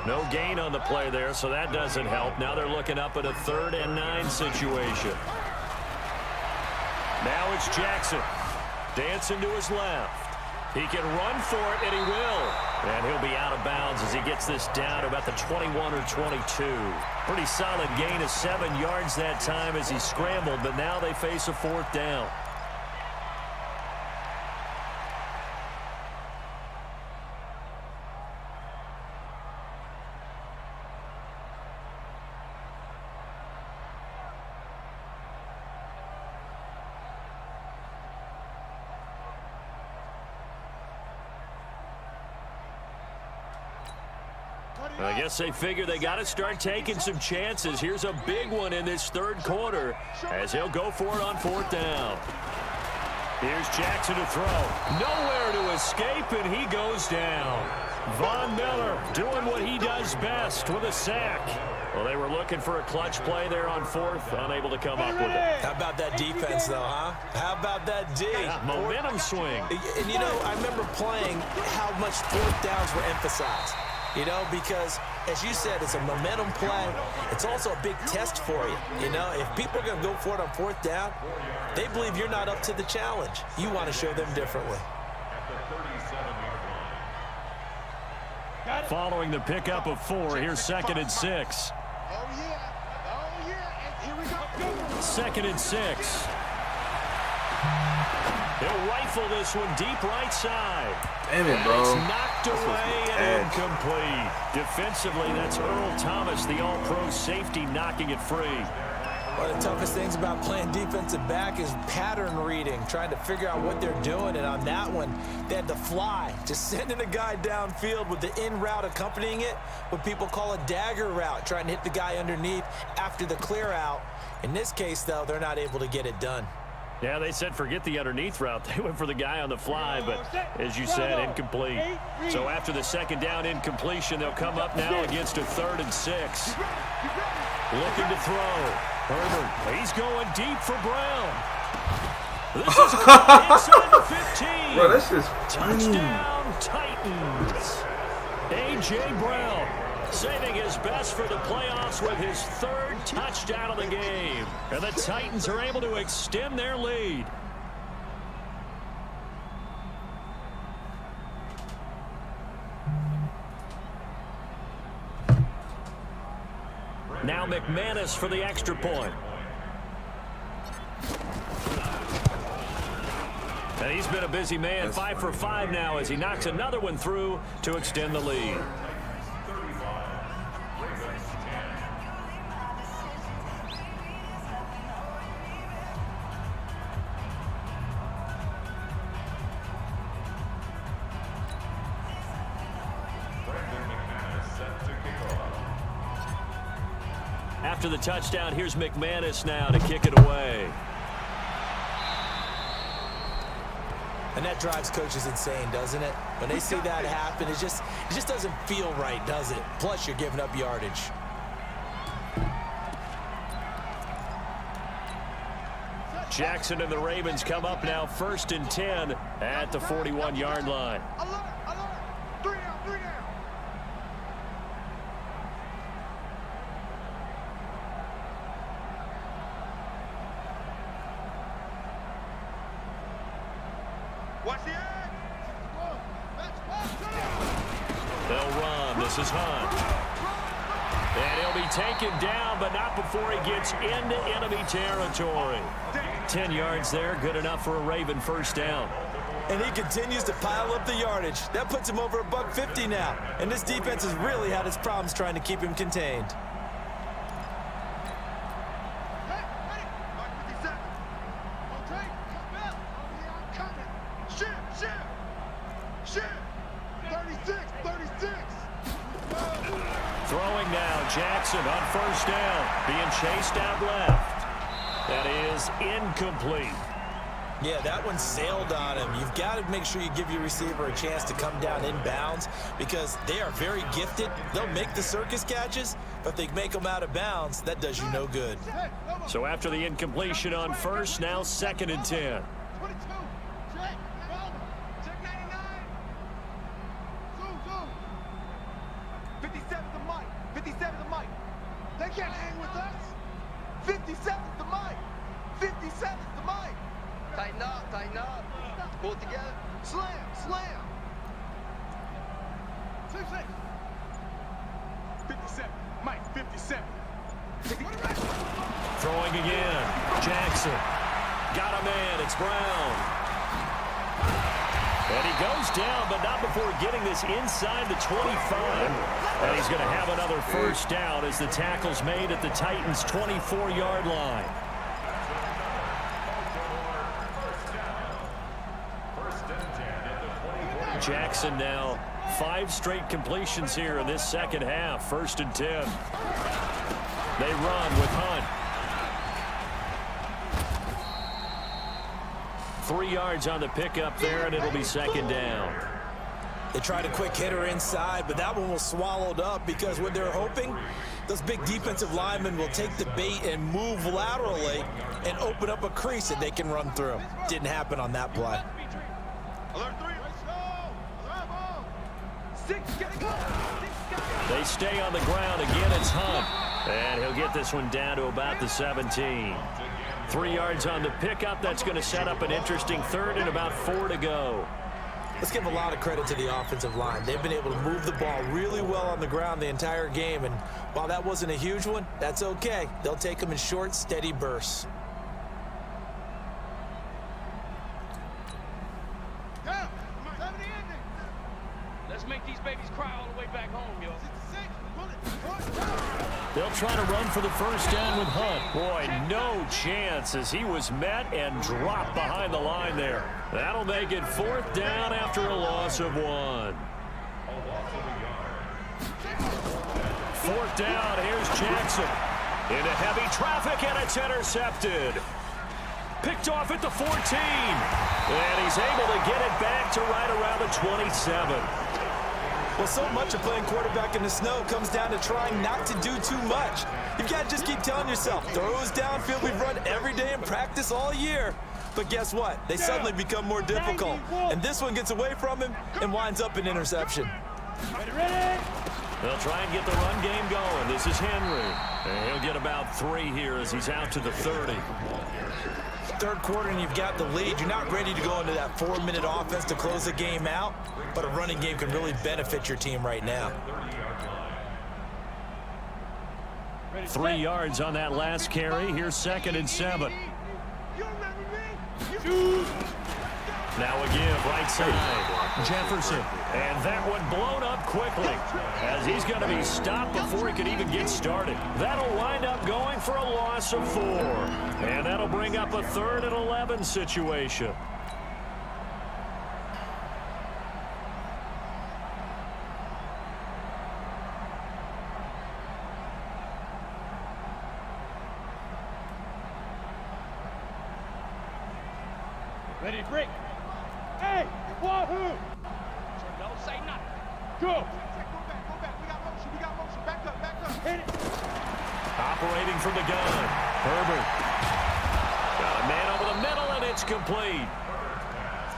No gain on the play there, so that doesn't help. Now they're looking up at a 3rd and 9 situation. Now it's Jackson. Dancing to his left. He can run for it, and he will. And he'll be out of bounds as he gets this down to about the 21 or 22. Pretty solid gain of 7 yards that time as he scrambled, but now they face a 4th down. I guess they figure they got to start taking some chances. Here's a big one in this 3rd quarter as he'll go for it on 4th down. Here's Jackson to throw. Nowhere to escape, and he goes down. Von Miller doing what he does best with a sack. Well, they were looking for a clutch play there on 4th, unable to come up with it. How about that defense, though, huh? How about that D? Momentum swing. And, you know, I remember playing how much 4th downs were emphasized. You know, because, as you said, it's a momentum play. It's also a big test for you. You know, if people are going to go for it on 4th down, they believe you're not up to the challenge. You want to show them differently. Following the pickup of 4, here's 2nd and 6. Oh, yeah. And here we go. 2nd and 6. He'll rifle this one deep right side. Damn it, bro. It's knocked away and incomplete. Defensively, that's Earl Thomas, the all-pro safety, knocking it free. One of the toughest things about playing defensive back is pattern reading, trying to figure out what they're doing. And on that one, they had to fly, just sending a guy downfield with the in route accompanying it, what people call a dagger route, trying to hit the guy underneath after the clear out. In this case, though, they're not able to get it done. Yeah, they said forget the underneath route. They went for the guy on the fly, but as you said, incomplete. So after the 2nd down incompletion, they'll come up now against a 3rd and 6. Looking to throw. Herbert, he's going deep for Brown. This is inside the 15. Bro, that's just touchdown Titans. A.J. Brown saving his best for the playoffs with his 3rd touchdown of the game. And the Titans are able to extend their lead. Now McManus for the extra point. And he's been a busy man, 5 for 5 now as he knocks another one through to extend the lead. After the touchdown, here's McManus now to kick it away. And that drives coaches insane, doesn't it? When they see that happen, it just doesn't feel right, does it? Plus, you're giving up yardage. Jackson and the Ravens come up now 1st and 10 at the 41-yard line. Alert. 3 down. Watch the edge. They'll run. This is Hunt. And he'll be taken down, but not before he gets into enemy territory. 10 yards there, good enough for a Raven 1st down. And he continues to pile up the yardage. That puts him over $150 now. And this defense has really had its problems trying to keep him contained. Throwing now, Jackson on 1st down, being chased out left. That is incomplete. Yeah, that one sailed on him. You've got to make sure you give your receiver a chance to come down inbounds because they are very gifted. They'll make the circus catches, but if they make them out of bounds, that does you no good. So after the incompletion on first, now 2nd and 10. 22. Check. Check 99. Zoom. 57's the mic. 57's the mic. They can't hang with us. 57's the mic. 57's the mic. Tighten up. Pull it together. Slam. 6-6. 57. Mike, 57. Throwing again. Jackson. Got a man. It's Brown. And he goes down, but not before getting this inside the 25. And he's going to have another first down as the tackle's made at the Titans' 24-yard line. Jackson now 5 straight completions here in this second half. 1st and 10. They run with Hunt. 3 yards on the pickup there, and it'll be 2nd down. They tried a quick hitter inside, but that one was swallowed up because what they're hoping, those big defensive linemen will take the bait and move laterally and open up a crease that they can run through. Didn't happen on that play. Alert 3. Let's go. 6, get it going. They stay on the ground. Again, it's Hunt. And he'll get this one down to about the 17. 3 yards on the pickup. That's going to set up an interesting 3rd and about 4 to go. Let's give a lot of credit to the offensive line. They've been able to move the ball really well on the ground the entire game. And while that wasn't a huge one, that's okay. They'll take them in short, steady bursts. Let's make these babies cry all the way back home, yo. They'll try to run for the first down with Hunt. Boy, no chance as he was met and dropped behind the line there. That'll make it 4th down after a loss of 1. 4th down, here's Jackson. Into heavy traffic, and it's intercepted. Picked off at the 14. And he's able to get it back to right around the 27. Well, so much of playing quarterback in the snow comes down to trying not to do too much. You've got to just keep telling yourself, throws downfield we've run every day in practice all year. But guess what? They suddenly become more difficult. And this one gets away from him and winds up an interception. Ready? They'll try and get the run game going. This is Henry. And he'll get about 3 here as he's out to the 30. 3rd quarter and you've got the lead. You're not ready to go into that 4-minute offense to close the game out, but a running game can really benefit your team right now. 3 yards on that last carry. Here's 2nd and 7. Now again, right side, Jefferson. And that one blown up quickly as he's going to be stopped before he could even get started. That'll wind up going for a loss of 4. And that'll bring up a 3rd and 11 situation. Ready to break. Hey, wahoo! Don't say nothing. Go. Go back. We got motion. Back up. Hit it. Operating from the gun. Herbert. Got a man over the middle, and it's complete.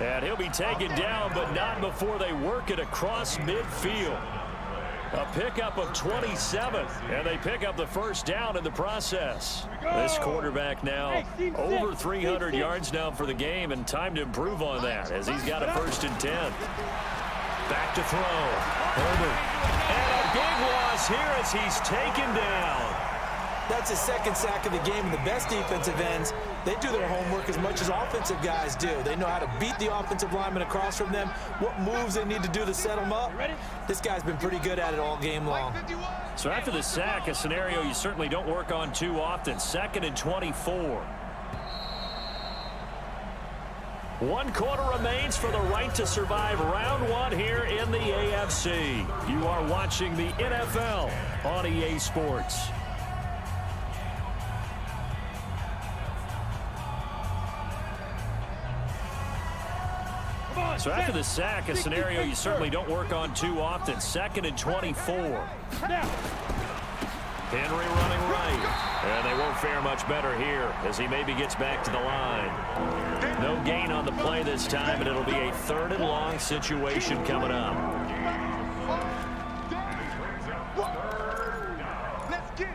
And he'll be taken down, but not before they work it across midfield. A pickup of 27, and they pick up the first down in the process. This quarterback now over 300 yards now for the game, and time to improve on that as he's got a 1st and 10. Back to throw. Herbert. And a big loss here as he's taken down. That's his 2nd sack of the game, and the best defensive ends, they do their homework as much as offensive guys do. They know how to beat the offensive lineman across from them, what moves they need to do to set them up. This guy's been pretty good at it all game long. So after the sack, a scenario you certainly don't work on too often. 2nd and 24. 1 quarter remains for the right to survive round 1 here in the AFC. You are watching the NFL on EA Sports. So after the sack, a scenario you certainly don't work on too often. 2nd and 24. Henry running right. And they won't fare much better here as he maybe gets back to the line. No gain on the play this time, and it'll be a 3rd and long situation coming up. Let's get it.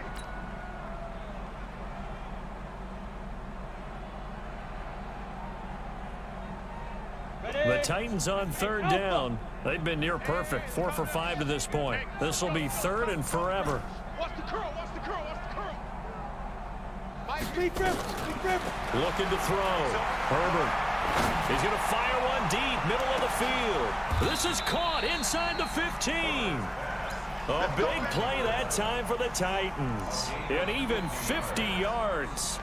The Titans on 3rd down. They've been near perfect, 4 for 5 to this point. This will be 3rd and forever. Watch the curl, watch the curl, watch the curl. Mike, big rip. Looking to throw. Herbert. He's going to fire one deep, middle of the field. This is caught inside the 15. A big play that time for the Titans. And even 50 yards.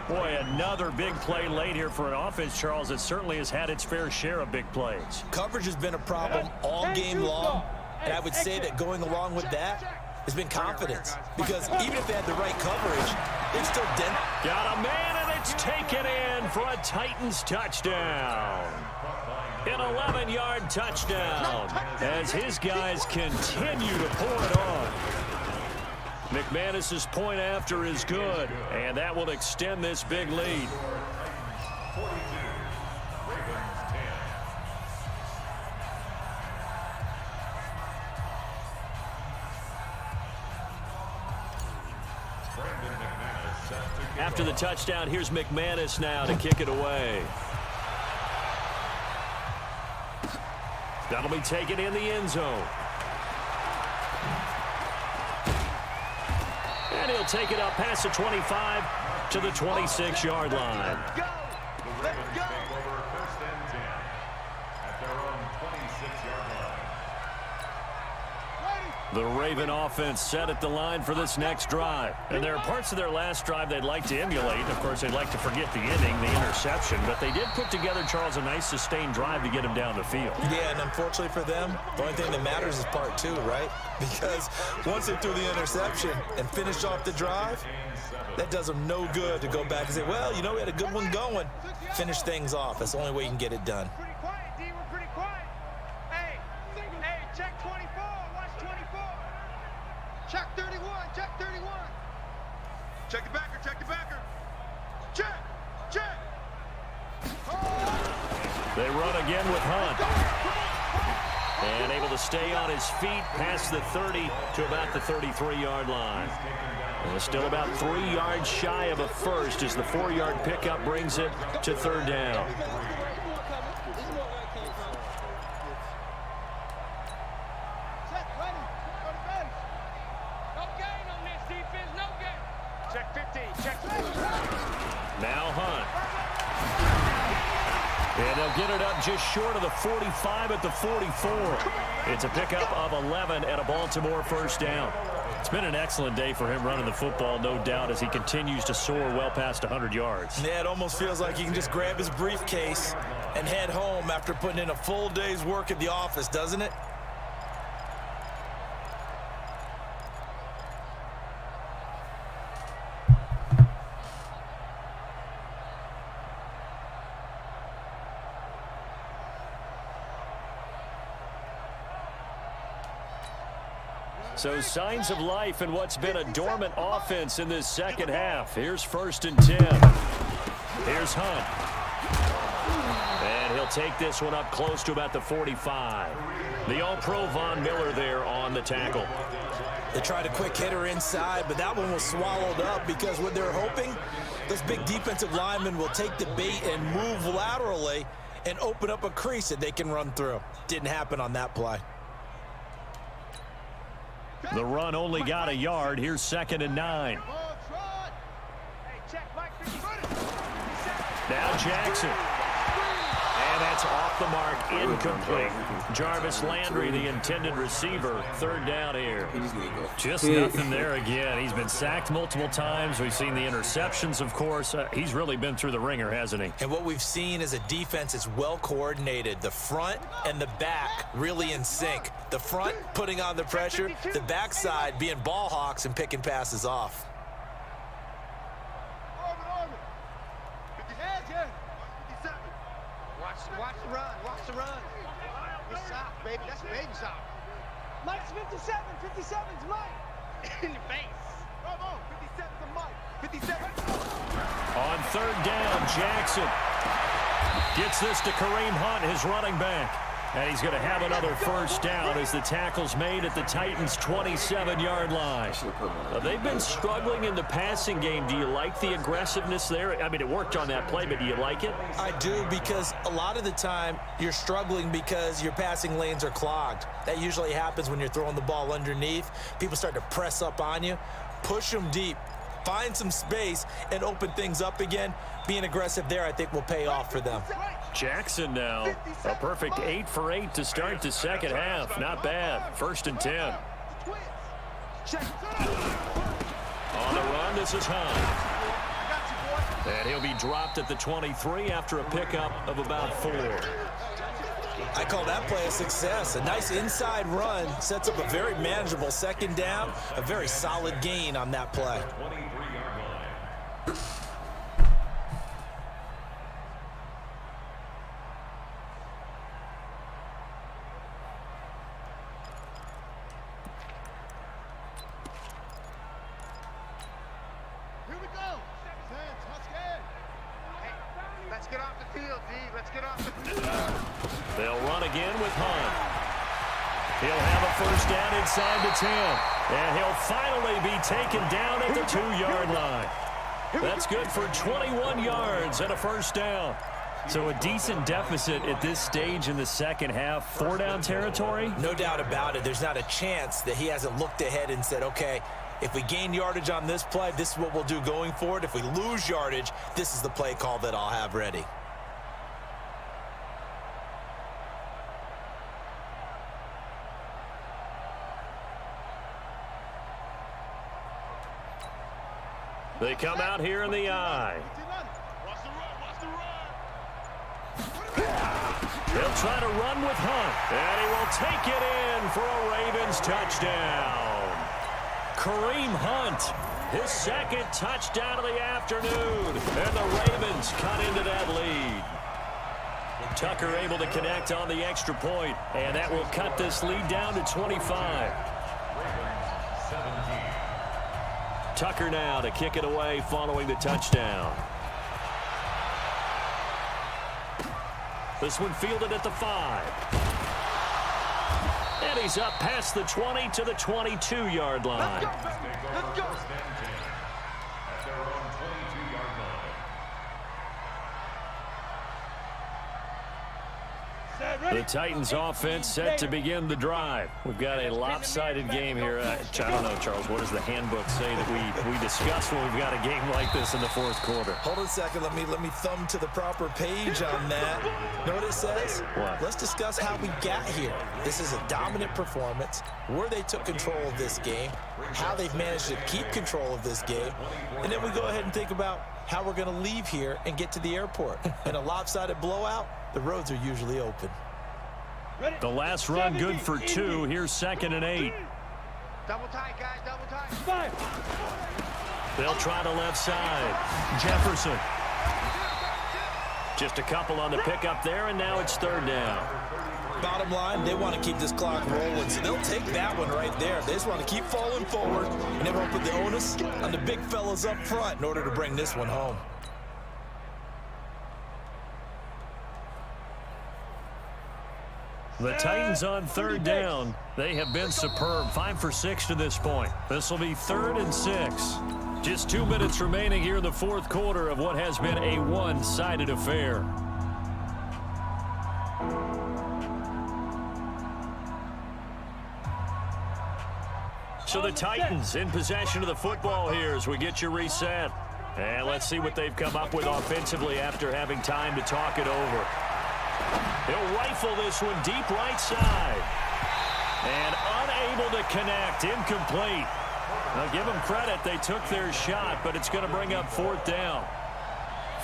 Boy, another big play late here for an offense, Charles, that certainly has had its fair share of big plays. Coverage has been a problem all game long, and I would say that going along with that has been confidence, because even if they had the right coverage, they've still dent. Got a man, and it's taken in for a Titans touchdown. An 11-yard touchdown as his guys continue to pour it on. McManus's point after is good, and that will extend this big lead. 42. Ravens 10. After the touchdown, here's McManus now to kick it away. That'll be taken in the end zone. And he'll take it up past the 25 to the 26-yard line. Let's go. Let's go. Take over 1st and 10 at their own 26-yard line. The Raven offense set at the line for this next drive. And there are parts of their last drive they'd like to emulate. Of course, they'd like to forget the ending, the interception. But they did put together, Charles, a nice sustained drive to get him down the field. Yeah, and unfortunately for them, the only thing that matters is part 2, right? Because once they threw the interception and finished off the drive, that does them no good to go back and say, well, you know, we had a good one going. Finish things off. That's the only way you can get it done. Pretty quiet, D. We're pretty quiet. Hey, check 24. Watch 24. Check 31. Check 31. Check the backer. Check the backer. Check. They run again with Hunt. And able to stay on his feet past the 30 to about the 33-yard line. And still about 3 yards shy of a first as the 4-yard pickup brings it to 3rd down. Check 50. Check 50. Now Hunt. And they'll get it up just short of the 45 at the 44. It's a pickup of 11 and a Baltimore 1st down. It's been an excellent day for him running the football, no doubt, as he continues to soar well past 100 yards. Yeah, it almost feels like he can just grab his briefcase and head home after putting in a full day's work at the office, doesn't it? So signs of life in what's been a dormant offense in this second half. Here's 1st and 10. Here's Hunt. And he'll take this one up close to about the 45. The All-Pro Von Miller there on the tackle. They tried a quick hitter inside, but that one was swallowed up because what they're hoping, this big defensive lineman will take the bait and move laterally and open up a crease that they can run through. Didn't happen on that play. The run only got a yard. Here's 2nd and 9. Now Jackson. And that's off the mark, incomplete. Jarvis Landry, the intended receiver, 3rd down here. Just nothing there again. He's been sacked multiple times. We've seen the interceptions, of course. He's really been through the ringer, hasn't he? And what we've seen is a defense that's well coordinated. The front and the back really in sync. The front putting on the pressure, the backside being ball hawks and picking passes off. Watch the run. Watch the run. It's soft, baby. That's baby soft. Mike's 57. 57's Mike. In your face. Come on. 57's a Mike. 57. On third down, Jackson gets this to Kareem Hunt, his running back. And he's going to have another first down as the tackle's made at the Titans' 27-yard line. They've been struggling in the passing game. Do you like the aggressiveness there? I mean, it worked on that play, but do you like it? I do, because a lot of the time you're struggling because your passing lanes are clogged. That usually happens when you're throwing the ball underneath. People start to press up on you, push them deep, find some space, and open things up again. Being aggressive there, I think, will pay off for them. Jackson now, a perfect 8 for 8 to start the second half. Not bad. 1st and 10. On the run, this is Hunt. And he'll be dropped at the 23 after a pickup of about 4. I call that play a success. A nice inside run sets up a very manageable second down. A very solid gain on that play. Let's get off the field, D. Let's get off the field. They'll run again with Hunt. He'll have a first down inside the 10. And he'll finally be taken down at the 2-yard line. That's good for 21 yards and a first down. So a decent deficit at this stage in the second half. 4-down territory? No doubt about it. There's not a chance that he hasn't looked ahead and said, okay, if we gain yardage on this play, this is what we'll do going forward. If we lose yardage, this is the play call that I'll have ready. They come out here in the eye. He'll try to run with Hunt, and he will take it in for a Ravens touchdown. Kareem Hunt, his second touchdown of the afternoon, and the Ravens cut into that lead. Tucker able to connect on the extra point, and that will cut this lead down to 25. Tucker now to kick it away following the touchdown. This one fielded at the 5. And he's up past the 20 to the 22-yard line. Let's go, baby. Let's go. At their own 22-yard line. The Titans offense set to begin the drive. We've got a lopsided game here. I don't know, Charles, what does the handbook say that we discuss when we've got a game like this in the fourth quarter? Hold on a second. Let me thumb to the proper page on that. Know what it says? What? Let's discuss how we got here. This is a dominant performance, where they took control of this game, how they've managed to keep control of this game, and then we go ahead and think about how we're going to leave here and get to the airport. In a lopsided blowout, the roads are usually open. The last run good for 2. Here's 2nd and 8. Double tight, guys. Double tight. They'll try the left side. Jefferson. Just a couple on the pickup there, and now it's 3rd down. Bottom line, they want to keep this clock rolling, so they'll take that one right there. They just want to keep falling forward, and they want to put the onus on the big fellas up front in order to bring this one home. The Titans on 3rd down. They have been superb. 5 for 6 to this point. This will be 3rd and 6. Just 2 minutes remaining here in the fourth quarter of what has been a one-sided affair. So the Titans in possession of the football here as we get you reset. And let's see what they've come up with offensively after having time to talk it over. He'll rifle this one deep right side. And unable to connect. Incomplete. Now give them credit. They took their shot, but it's going to bring up 4th down.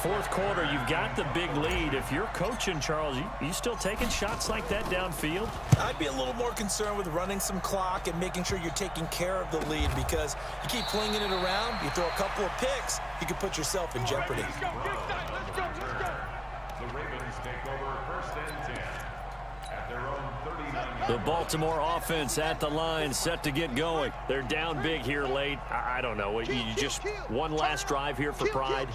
Fourth quarter, you've got the big lead. If you're coaching, Charles, you still taking shots like that downfield? I'd be a little more concerned with running some clock and making sure you're taking care of the lead, because you keep flinging it around, you throw a couple of picks, you can put yourself in jeopardy. The Ravens take over The Baltimore offense at the line, set to get going. They're down big here late. I don't know. You just one last drive here for pride?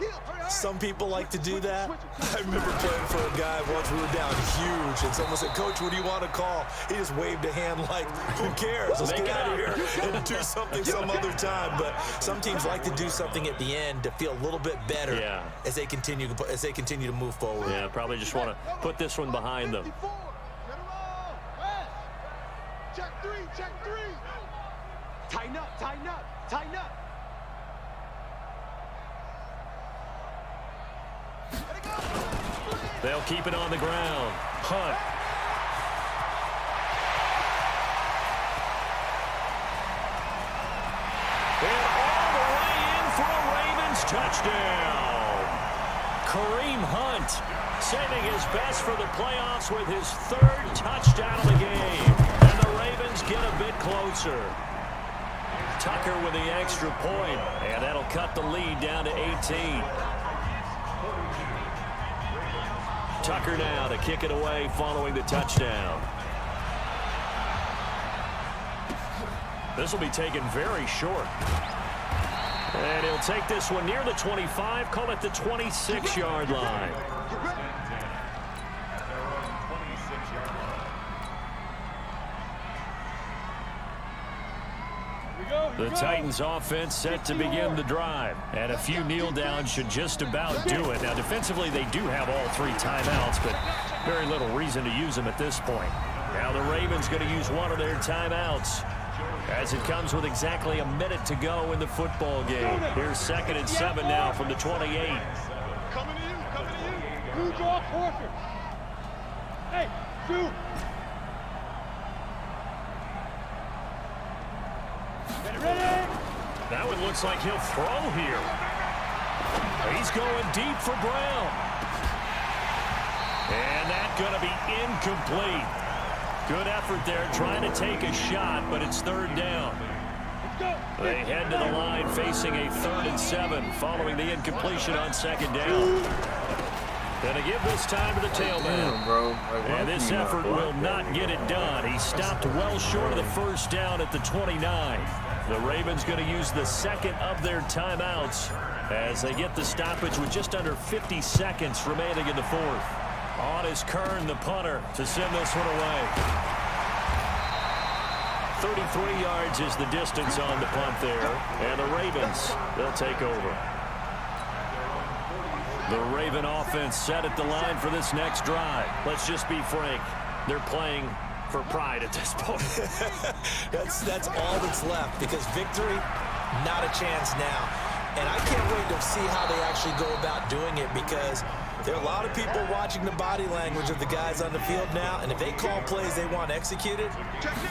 Some people like to do that. I remember playing for a guy once. We were down huge, and someone said, "Coach, what do you want to call?" He just waved a hand like, "Who cares? Let's get out of here and do something some other time." But some teams like to do something at the end to feel a little bit better as they continue to move forward. Yeah, probably just want to put this one behind them. Check three. Tighten up. They'll keep it on the ground. Hunt. And all the way in for a Ravens touchdown. Kareem Hunt saving his best for the playoffs with his third touchdown of the game. And the Ravens get a bit closer. Tucker with the extra point, and that'll cut the lead down to 18. Tucker now to kick it away following the touchdown. This will be taken very short. And he'll take this one near the 25, call it the 26-yard line. The Titans offense set to begin the drive. And a few kneel downs should just about do it. Now defensively they do have all three timeouts, but very little reason to use them at this point. Now the Ravens going to use one of their timeouts as it comes with exactly a minute to go in the football game. Here's 2nd and 7 now from the 28. Coming to you. Who draw closer? Hey, shoot. That one looks like he'll throw here. He's going deep for Brown. And that's going to be incomplete. Good effort there trying to take a shot, but it's 3rd down. They head to the line facing a 3rd and 7 following the incompletion on 2nd down. Going to give this time to the tailback. And this effort will not get it done. He stopped well short of the 1st down at the 29. The Ravens going to use the second of their timeouts as they get the stoppage with just under 50 seconds remaining in the 4th. On is Kern, the punter, to send this one away. 33 yards is the distance on the punt there. And the Ravens, they'll take over. The Raven offense set at the line for this next drive. Let's just be frank. They're playing for pride at this point. That's all that's left, because victory, not a chance now. And I can't wait to see how they actually go about doing it, because there are a lot of people watching the body language of the guys on the field now, and if they call plays they want executed,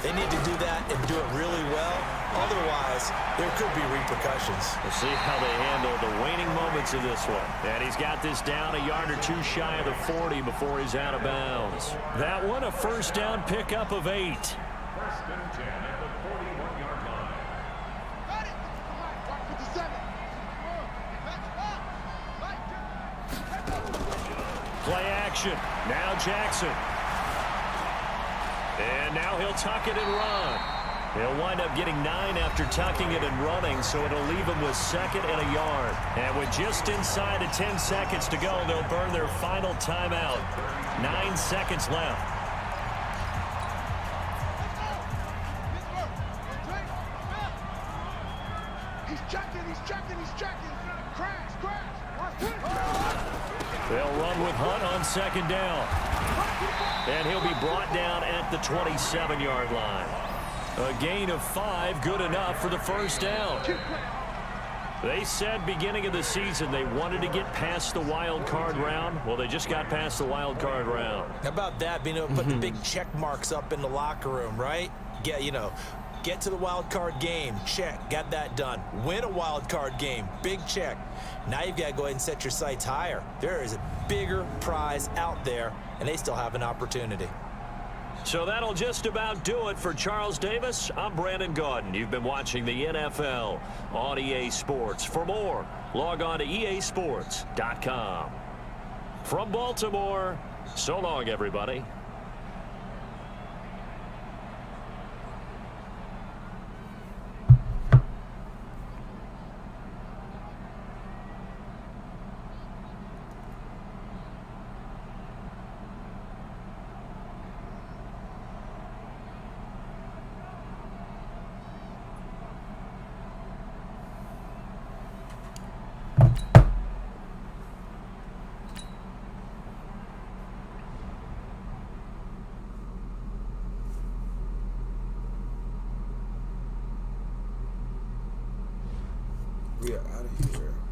they need to do that and do it really well. Otherwise, there could be repercussions. We'll see how they handle the waning moments of this one. And he's got this down a yard or two shy of the 40 before he's out of bounds. That one, a 1st down pickup of 8. 1st and 10 at the 41-yard line. Play action. Now Jackson. And now he'll tuck it and run. He'll wind up getting 9 after tucking it and running, so it'll leave him with 2nd and a yard. And with just inside of 10 seconds to go, they'll burn their final timeout. 9 seconds left. He's checking. Crash. They'll run with Hunt on 2nd down. And he'll be brought down at the 27-yard line. A gain of 5, good enough for the 1st down. They said beginning of the season they wanted to get past the wild card round. Well, they just got past the wild card round. How about that, being able to put the big check marks up in the locker room, right? Get to the wild card game, check, got that done. Win a wild card game, big check. Now you've got to go ahead and set your sights higher. There is a bigger prize out there, and they still have an opportunity. So that'll just about do it for Charles Davis. I'm Brandon Gaudin. You've been watching the NFL on EA Sports. For more, log on to easports.com. From Baltimore, so long, everybody. We are out of here.